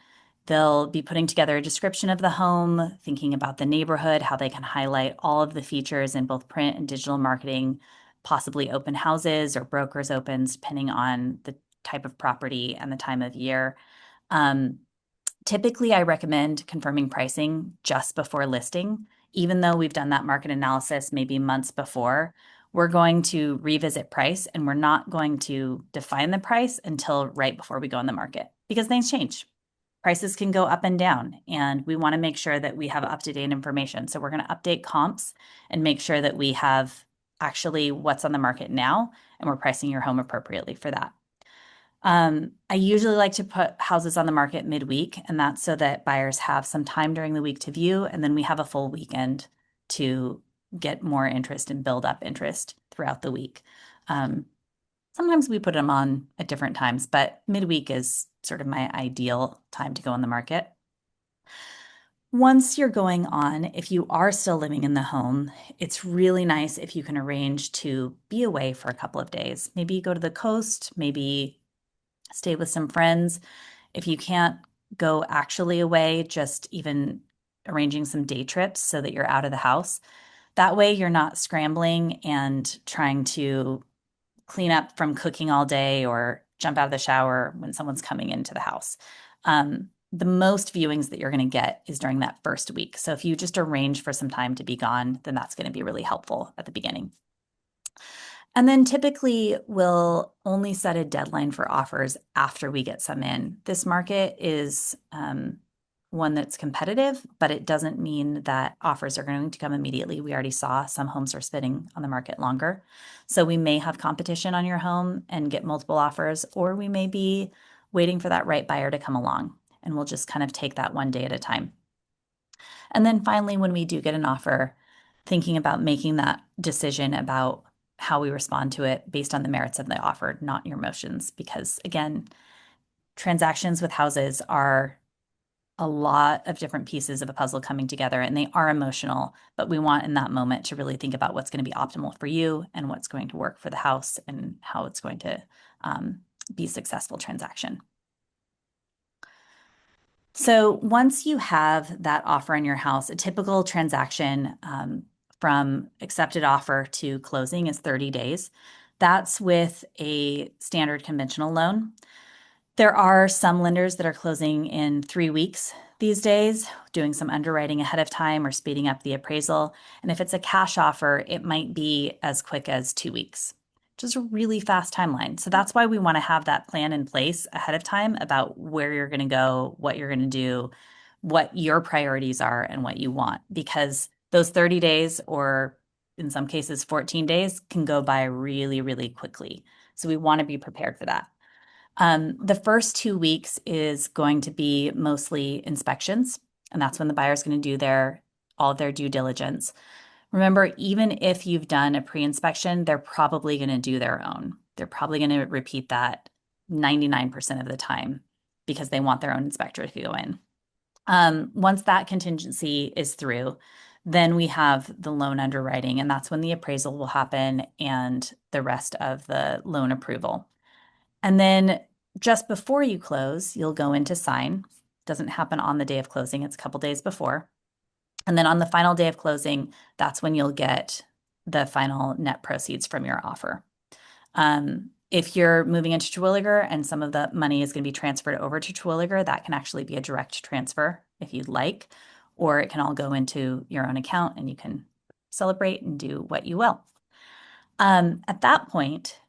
They'll be putting together a description of the home, thinking about the neighborhood, how they can highlight all of the features in both print and digital marketing, possibly open houses or brokers opens, depending on the type of property and the time of year. Typically, I recommend confirming pricing just before listing. Even though we've done that market analysis maybe months before, we're going to revisit price and we're not going to define the price until right before we go on the market because things change. Prices can go up and down, and we want to make sure that we have up-to-date information. So we're going to update comps and make sure that we have actually what's on the market now, and we're pricing your home appropriately for that. I usually like to put houses on the market midweek, and that's so that buyers have some time during the week to view, and then we have a full weekend to get more interest and build up interest throughout the week. Sometimes we put them on at different times, but midweek is sort of my ideal time to go on the market. Once you're going on, if you are still living in the home, it's really nice if you can arrange to be away for a couple of days. Maybe go to the coast, maybe stay with some friends. If you can't go actually away, just even arranging some day trips so that you're out of the house. That way you're not scrambling and trying to clean up from cooking all day or jump out of the shower when someone's coming into the house. The most viewings that you're going to get is during that first week. So if you just arrange for some time to be gone, then that's going to be really helpful at the beginning. And then typically we'll only set a deadline for offers after we get some in. This market is one that's competitive, but it doesn't mean that offers are going to come immediately. We already saw some homes are sitting on the market longer. So we may have competition on your home and get multiple offers, or we may be waiting for that right buyer to come along. And we'll just kind of take that one day at a time. And then finally, when we do get an offer, thinking about making that decision about how we respond to it based on the merits of the offer, not your emotions. Because again, transactions with houses are a lot of different pieces of a puzzle coming together, and they are emotional, but we want in that moment to really think about what's going to be optimal for you and what's going to work for the house and how it's going to be a successful transaction. So once you have that offer on your house, a typical transaction from accepted offer to closing is 30 days. That's with a standard conventional loan. There are some lenders that are closing in 3 weeks these days, doing some underwriting ahead of time or speeding up the appraisal. And if it's a cash offer, it might be as quick as 2 weeks, which is a really fast timeline. So that's why we want to have that plan in place ahead of time about where you're going to go, what you're going to do, what your priorities are, and what you want. Because those 30 days, or in some cases, 14 days, can go by really, really quickly. So we want to be prepared for that. The first 2 weeks is going to be mostly inspections, and that's when the buyer is going to do all of their due diligence. Remember, even if you've done a pre-inspection, they're probably going to do their own. They're probably going to repeat that 99% of the time because they want their own inspector to go in. Once that contingency is through, then we have the loan underwriting, and that's when the appraisal will happen and the rest of the loan approval. And then just before you close, you'll go in to sign. Doesn't happen on the day of closing, it's a couple days before. And then on the final day of closing, that's when you'll get the final net proceeds from your offer. If you're moving into Terwilliger and some of the money is going to be transferred over to Terwilliger, that can actually be a direct transfer if you'd like, or it can all go into your own account and you can celebrate and do what you will. At that point,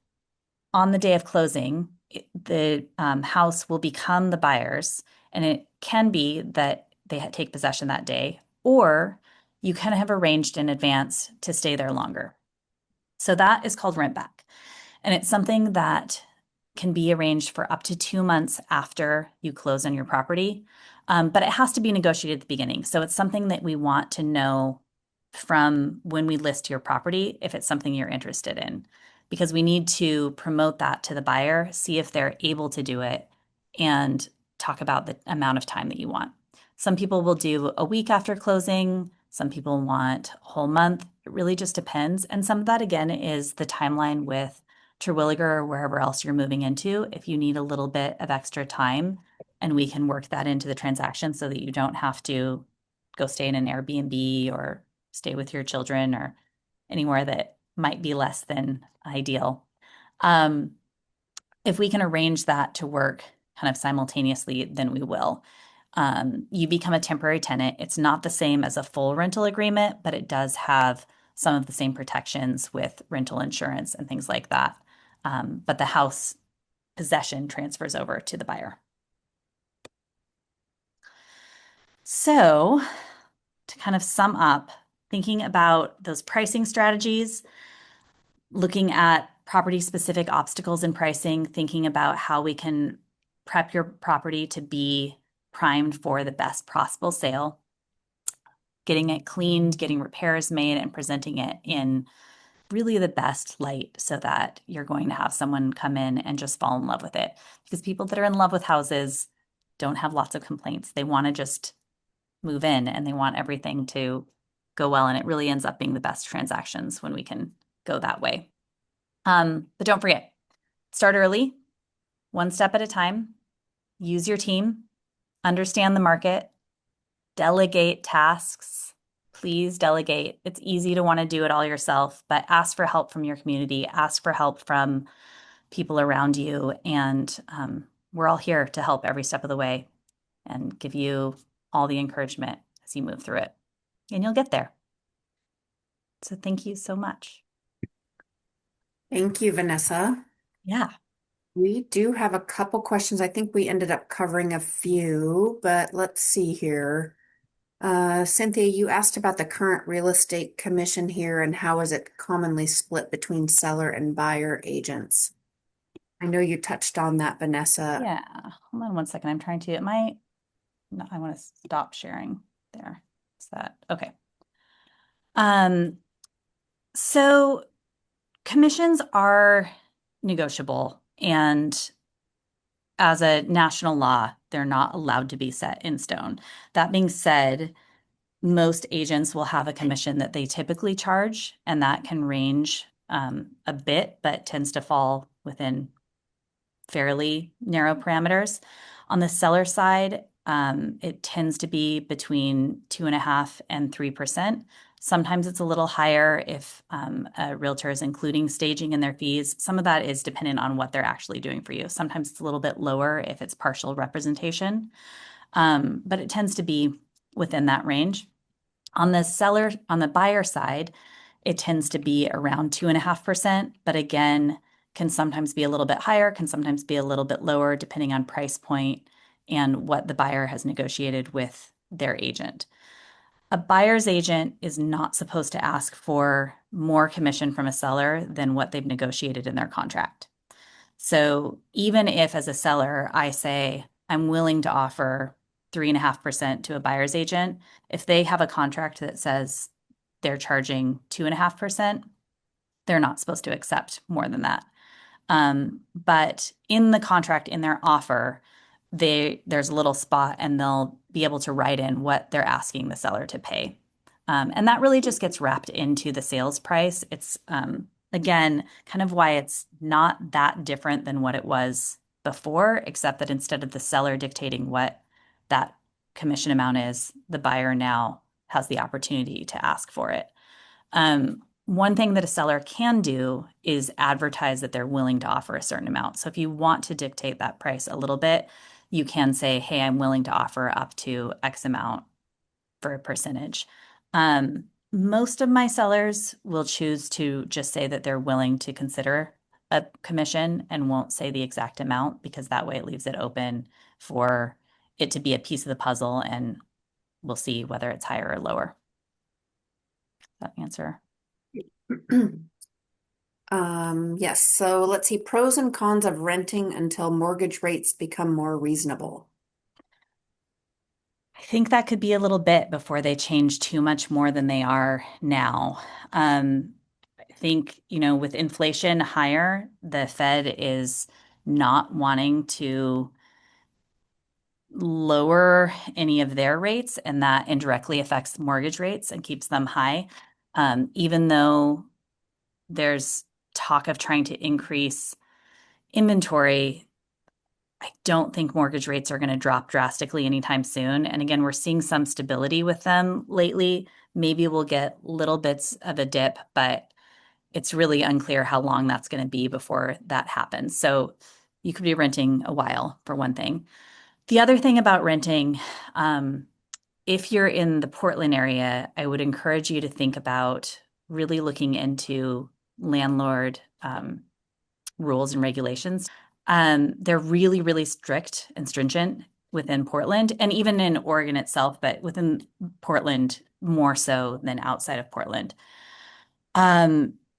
on the day of closing, the house will become the buyer's, and it can be that they take possession that day, or you kind of have arranged in advance to stay there longer. So that is called rent back. And it's something that can be arranged for up to 2 months after you close on your property. But it has to be negotiated at the beginning. So it's something that we want to know from when we list your property if it's something you're interested in, because we need to promote that to the buyer, see if they're able to do it, and talk about the amount of time that you want. Some people will do a week after closing. Some people want a whole month. It really just depends. And some of that, again, is the timeline with Terwilliger or wherever else you're moving into. If you need a little bit of extra time, and we can work that into the transaction so that you don't have to go stay in an Airbnb or stay with your children or anywhere that might be less than ideal. Um, if we can arrange that to work kind of simultaneously, then we will. You become a temporary tenant. It's not the same as a full rental agreement, but it does have some of the same protections with rental insurance and things like that. But the house possession transfers over to the buyer. So, to kind of sum up, thinking about those pricing strategies, looking at property specific obstacles in pricing, thinking about how we can prep your property to be primed for the best possible sale, getting it cleaned, getting repairs made, and presenting it in really the best light so that you're going to have someone come in and just fall in love with it. Because people that are in love with houses don't have lots of complaints. They want to just move in and they want everything to go well. And it really ends up being the best transactions when we can go that way. But don't forget, start early, one step at a time, use your team, understand the market, delegate tasks. Please delegate. It's easy to want to do it all yourself, but ask for help from your community, ask for help from people around you. And we're all here to help every step of the way and give you all the encouragement as you move through it. And you'll get there. So thank you so much. Thank you, Vanessa. Yeah. We do have a couple questions. I think we ended up covering a few, but let's see here. Cynthia, you asked about the current real estate commission here and how is it commonly split between seller and buyer agents? I know you touched on that, Vanessa. Yeah. Hold on one second. I'm trying to, it might, no, I want to stop sharing there. Is that okay? Um, so commissions are negotiable, and as a national law, they're not allowed to be set in stone. That being said, most agents will have a commission that they typically charge, and that can range a bit, but tends to fall within fairly narrow parameters. On the seller side, It tends to be between 2.5% and 3%. Sometimes it's a little higher if a realtor is including staging in their fees. Some of that is dependent on what they're actually doing for you. Sometimes it's a little bit lower if it's partial representation, but it tends to be within that range. On the buyer side, it tends to be around 2.5%, but again, can sometimes be a little bit higher, can sometimes be a little bit lower, depending on price point and what the buyer has negotiated with their agent. A buyer's agent is not supposed to ask for more commission from a seller than what they've negotiated in their contract. So even if, as a seller, I say I'm willing to offer 3.5% to a buyer's agent, if they have a contract that says they're charging 2.5%, they're not supposed to accept more than that. But in the contract, in their offer, there's a little spot and they'll be able to write in what they're asking the seller to pay. And that really just gets wrapped into the sales price. It's again kind of why it's not that different than what it was before, except that instead of the seller dictating what that commission amount is, the buyer now has the opportunity to ask for it. One thing that a seller can do is advertise that they're willing to offer a certain amount. So if you want to dictate that price a little bit, you can say, hey, I'm willing to offer up to X amount for a percentage. Most of my sellers will choose to just say that they're willing to consider a commission and won't say the exact amount, because that way it leaves it open for it to be a piece of the puzzle, and we'll see whether it's higher or lower. Does that answer? Yes. So let's see, pros and cons of renting until mortgage rates become more reasonable. I think that could be a little bit before they change too much more than they are now. I think, with inflation higher, the Fed is not wanting to lower any of their rates, and that indirectly affects mortgage rates and keeps them high. Even though there's talk of trying to increase inventory, I don't think mortgage rates are going to drop drastically anytime soon. And again, we're seeing some stability with them lately. Maybe we'll get little bits of a dip, but it's really unclear how long that's going to be before that happens. So you could be renting a while, for one thing. The other thing about renting, if you're in the Portland area, I would encourage you to think about really looking into landlord rules and regulations. They're really, really strict and stringent within Portland, and even in Oregon itself, but within Portland more so than outside of Portland.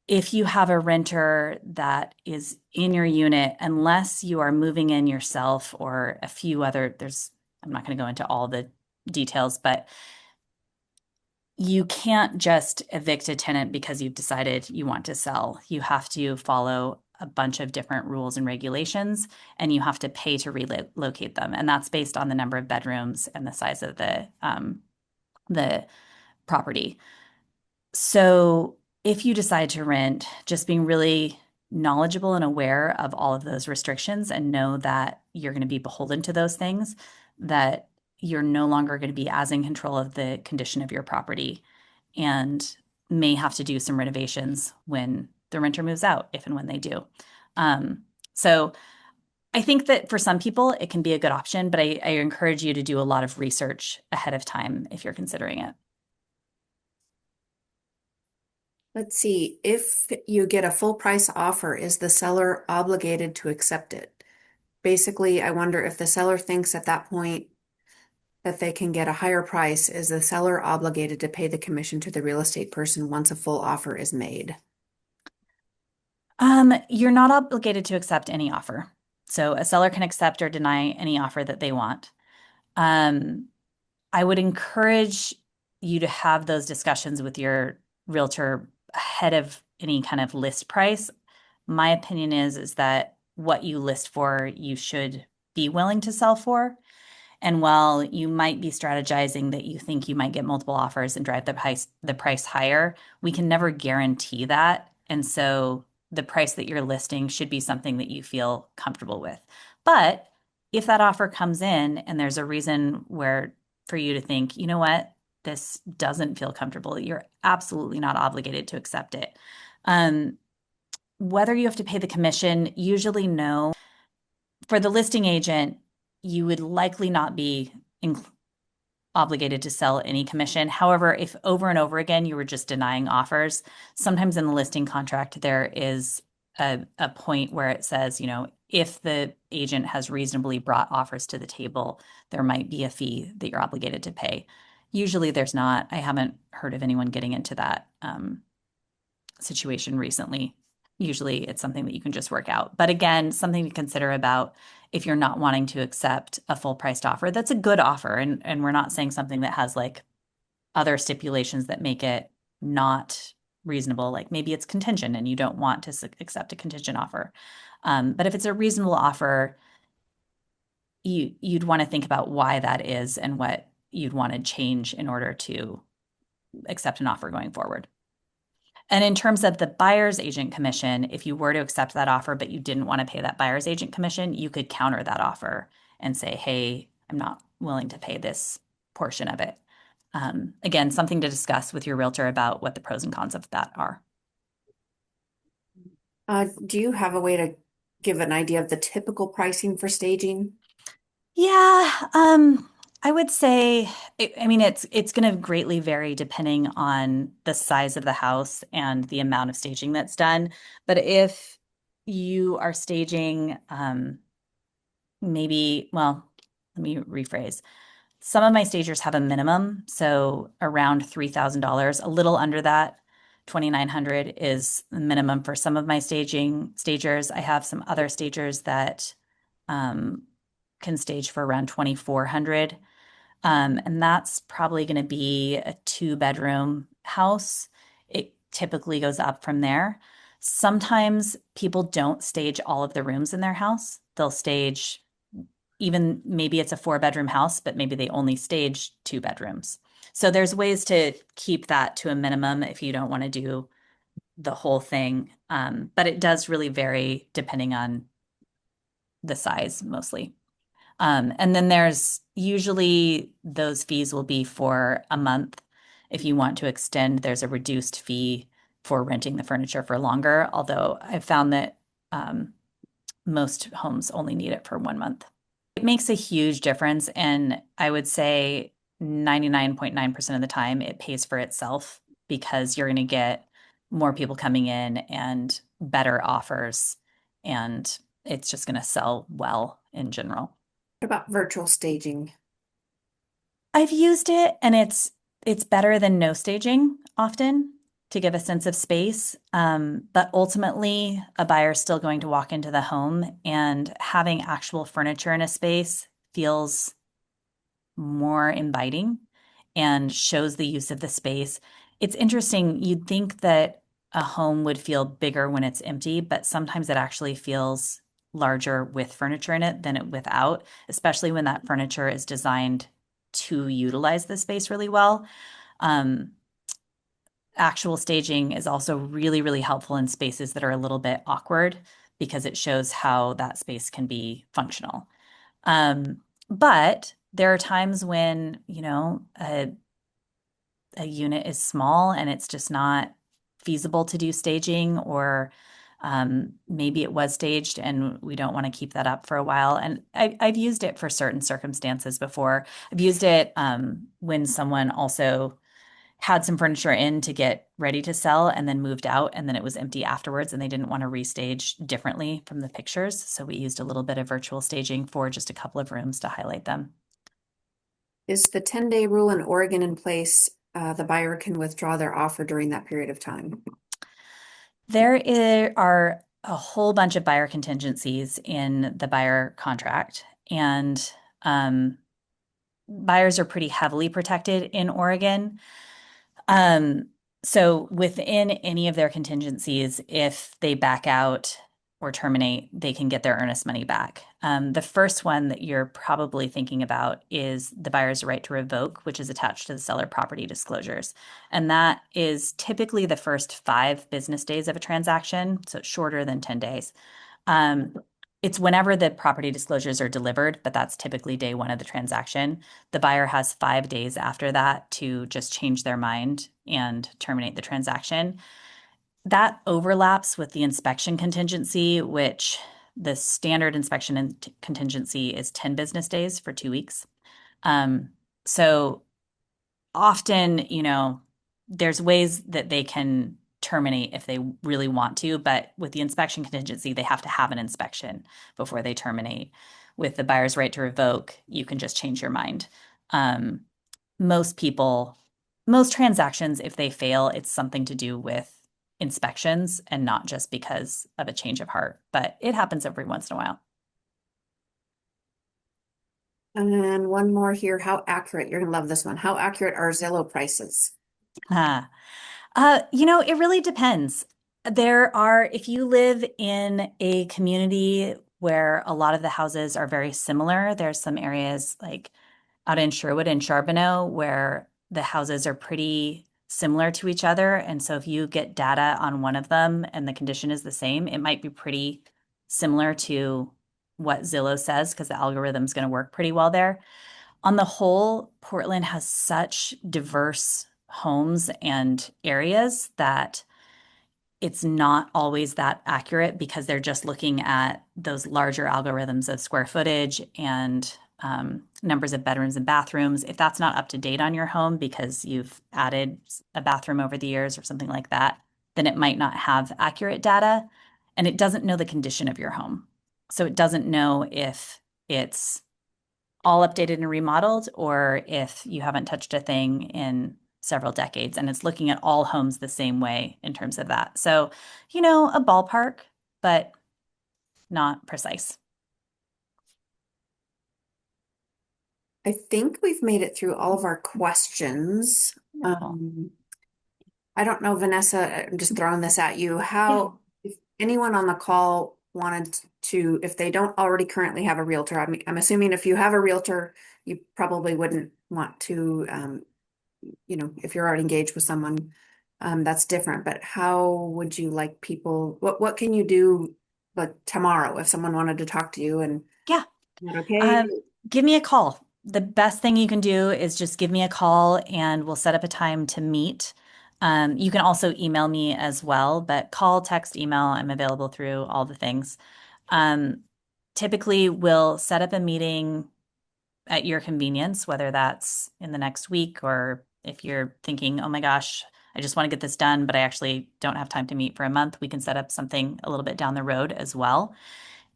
If you have a renter that is in your unit, unless you are moving in yourself or a few other, I'm not going to go into all the details, but you can't just evict a tenant because you've decided you want to sell. You have to follow a bunch of different rules and regulations, and you have to pay to relocate them. And that's based on the number of bedrooms and the size of the property. So if you decide to rent, just being really knowledgeable and aware of all of those restrictions, and know that you're going to be beholden to those things, that you're no longer going to be as in control of the condition of your property, and may have to do some renovations when the renter moves out, if and when they do. So I think that for some people it can be a good option, but I encourage you to do a lot of research ahead of time if you're considering it. Let's see, if you get a full price offer, is the seller obligated to accept it? Basically, I wonder if the seller thinks at that point that they can get a higher price, is the seller obligated to pay the commission to the real estate person once a full offer is made? You're not obligated to accept any offer. So a seller can accept or deny any offer that they want. Um, I would encourage you to have those discussions with your realtor ahead of any kind of list price. My opinion is that what you list for, you should be willing to sell for. And while you might be strategizing that you think you might get multiple offers and drive the price higher, we can never guarantee that. And so the price that you're listing should be something that you feel comfortable with. But if that offer comes in and there's a reason where for you to think, you know what, this doesn't feel comfortable, you're absolutely not obligated to accept it. Um, Whether you have to pay the commission, usually no. For the listing agent, you would likely not be obligated to sell any commission. However, if over and over again you were just denying offers, sometimes in the listing contract there is a point where it says, if the agent has reasonably brought offers to the table, there might be a fee that you're obligated to pay. Usually there's not. I haven't heard of anyone getting into that situation recently. Usually it's something that you can just work out. But again, something to consider about if you're not wanting to accept a full priced offer, that's a good offer. And we're not saying something that has like other stipulations that make it not reasonable. Like maybe it's contingent and you don't want to accept a contingent offer. But if it's a reasonable offer, you'd want to think about why that is and what you'd want to change in order to accept an offer going forward. And in terms of the buyer's agent commission, if you were to accept that offer, but you didn't want to pay that buyer's agent commission, you could counter that offer and say, hey, I'm not willing to pay this portion of it. Again, something to discuss with your realtor about what the pros and cons of that are. Do you have a way to give an idea of the typical pricing for staging? Yeah, I would say, I mean, it's going to greatly vary depending on the size of the house and the amount of staging that's done. But if you are staging, maybe, well, let me rephrase. Some of my stagers have a minimum, so around $3,000. A little under that, 2,900 is the minimum for some of my stagers. I have some other stagers that um, can stage for around 2,400. And that's probably going to be a two-bedroom house. It typically goes up from there. Sometimes people don't stage all of the rooms in their house. They'll stage even maybe it's a four-bedroom house, but maybe they only stage two bedrooms. So there's ways to keep that to a minimum if you don't want to do the whole thing. But it does really vary depending on the size mostly. And then there's usually those fees will be for a month. If you want to extend, there's a reduced fee for renting the furniture for longer, although I've found that most homes only need it for 1 month. It makes a huge difference, and I would say 99.9% of the time it pays for itself because you're going to get more people coming in and better offers, and it's just going to sell well in general. What about virtual staging? I've used it and it's better than no staging often to give a sense of space. But ultimately, a buyer is still going to walk into the home and having actual furniture in a space feels more inviting and shows the use of the space. It's interesting. You'd think that a home would feel bigger when it's empty, but sometimes it actually feels larger with furniture in it than it without, especially when that furniture is designed to utilize the space really well. Um, Actual staging is also really, really helpful in spaces that are a little bit awkward because it shows how that space can be functional. But there are times when, a unit is small and it's just not feasible to do staging, or maybe it was staged and we don't want to keep that up for a while. And I've used it for certain circumstances before. I've used it when someone also had some furniture in to get ready to sell and then moved out and then it was empty afterwards and they didn't want to restage differently from the pictures. So we used a little bit of virtual staging for just a couple of rooms to highlight them. Is the 10-day rule in Oregon in place? The buyer can withdraw their offer during that period of time. Are a whole bunch of buyer contingencies in the buyer contract, and buyers are pretty heavily protected in Oregon. Um, so within any of their contingencies, if they back out or terminate, they can get their earnest money back. The first one that you're probably thinking about is the buyer's right to revoke, which is attached to the seller property disclosures. And that is typically the first 5 business days of a transaction, so it's shorter than 10 days. Um, it's whenever the property disclosures are delivered, but that's typically day one of the transaction. The buyer has 5 days after that to just change their mind and terminate the transaction. That overlaps with the inspection contingency, which the standard inspection and contingency is 10 business days for 2 weeks. Um, so often, there's ways that they can terminate if they really want to, but with the inspection contingency, they have to have an inspection before they terminate. With the buyer's right to revoke, you can just change your mind. Um, most people, most transactions, if they fail, it's something to do with inspections and not just because of a change of heart, but it happens every once in a while. And then one more here. How accurate? You're gonna love this one. How accurate are Zillow prices? It really depends. If you live in a community where a lot of the houses are very similar, there's some areas like out in Sherwood and Charbonneau where the houses are pretty similar to each other. And so if you get data on one of them and the condition is the same, it might be pretty similar to what Zillow says because the algorithm's going to work pretty well there. On the whole, Portland has such diverse homes and areas that it's not always that accurate because they're just looking at those larger algorithms of square footage and numbers of bedrooms and bathrooms. If that's not up to date on your home because you've added a bathroom over the years or something like that, then it might not have accurate data and it doesn't know the condition of your home. So it doesn't know if it's all updated and remodeled, or if you haven't touched a thing in several decades and it's looking at all homes the same way in terms of that. So, a ballpark, but not precise. I think we've made it through all of our questions. Wonderful. Um, I don't know, Vanessa, I'm just throwing this at you. Yeah. If anyone on the call wanted to, if they don't already currently have a realtor, I'm assuming if you have a realtor, you probably wouldn't want to, if you're already engaged with someone, that's different. But how would you like people, what can you do like tomorrow if someone wanted to talk to you and Yeah. that okay? Um, Give me a call. The best thing you can do is just give me a call and we'll set up a time to meet. You can also email me as well, but call, text, email, I'm available through all the things. Um, Typically, we'll set up a meeting at your convenience, whether that's in the next week or if you're thinking, oh my gosh, I just want to get this done, but I actually don't have time to meet for a month, we can set up something a little bit down the road as well.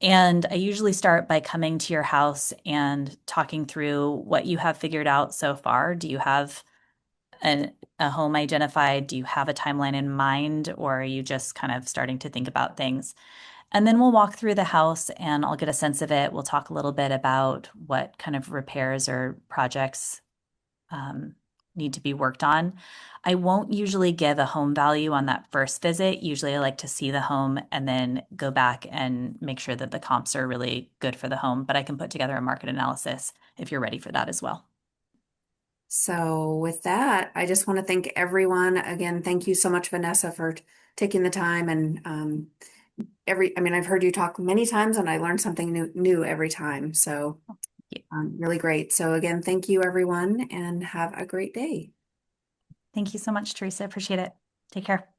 And I usually start by coming to your house and talking through what you have figured out so far. Do you have a home identified? Do you have a timeline in mind? Or are you just kind of starting to think about things? And then we'll walk through the house and I'll get a sense of it. We'll talk a little bit about what kind of repairs or projects um, need to be worked on. I won't usually give a home value on that first visit. Usually I like to see the home and then go back and make sure that the comps are really good for the home, but I can put together a market analysis if you're ready for that as well. So with that, I just want to thank everyone. Again, thank you so much, Vanessa, for taking the time and I've heard you talk many times and I learned something new every time. So really great. So again, thank you everyone and have a great day. Thank you so much, Teresa. Appreciate it. Take care.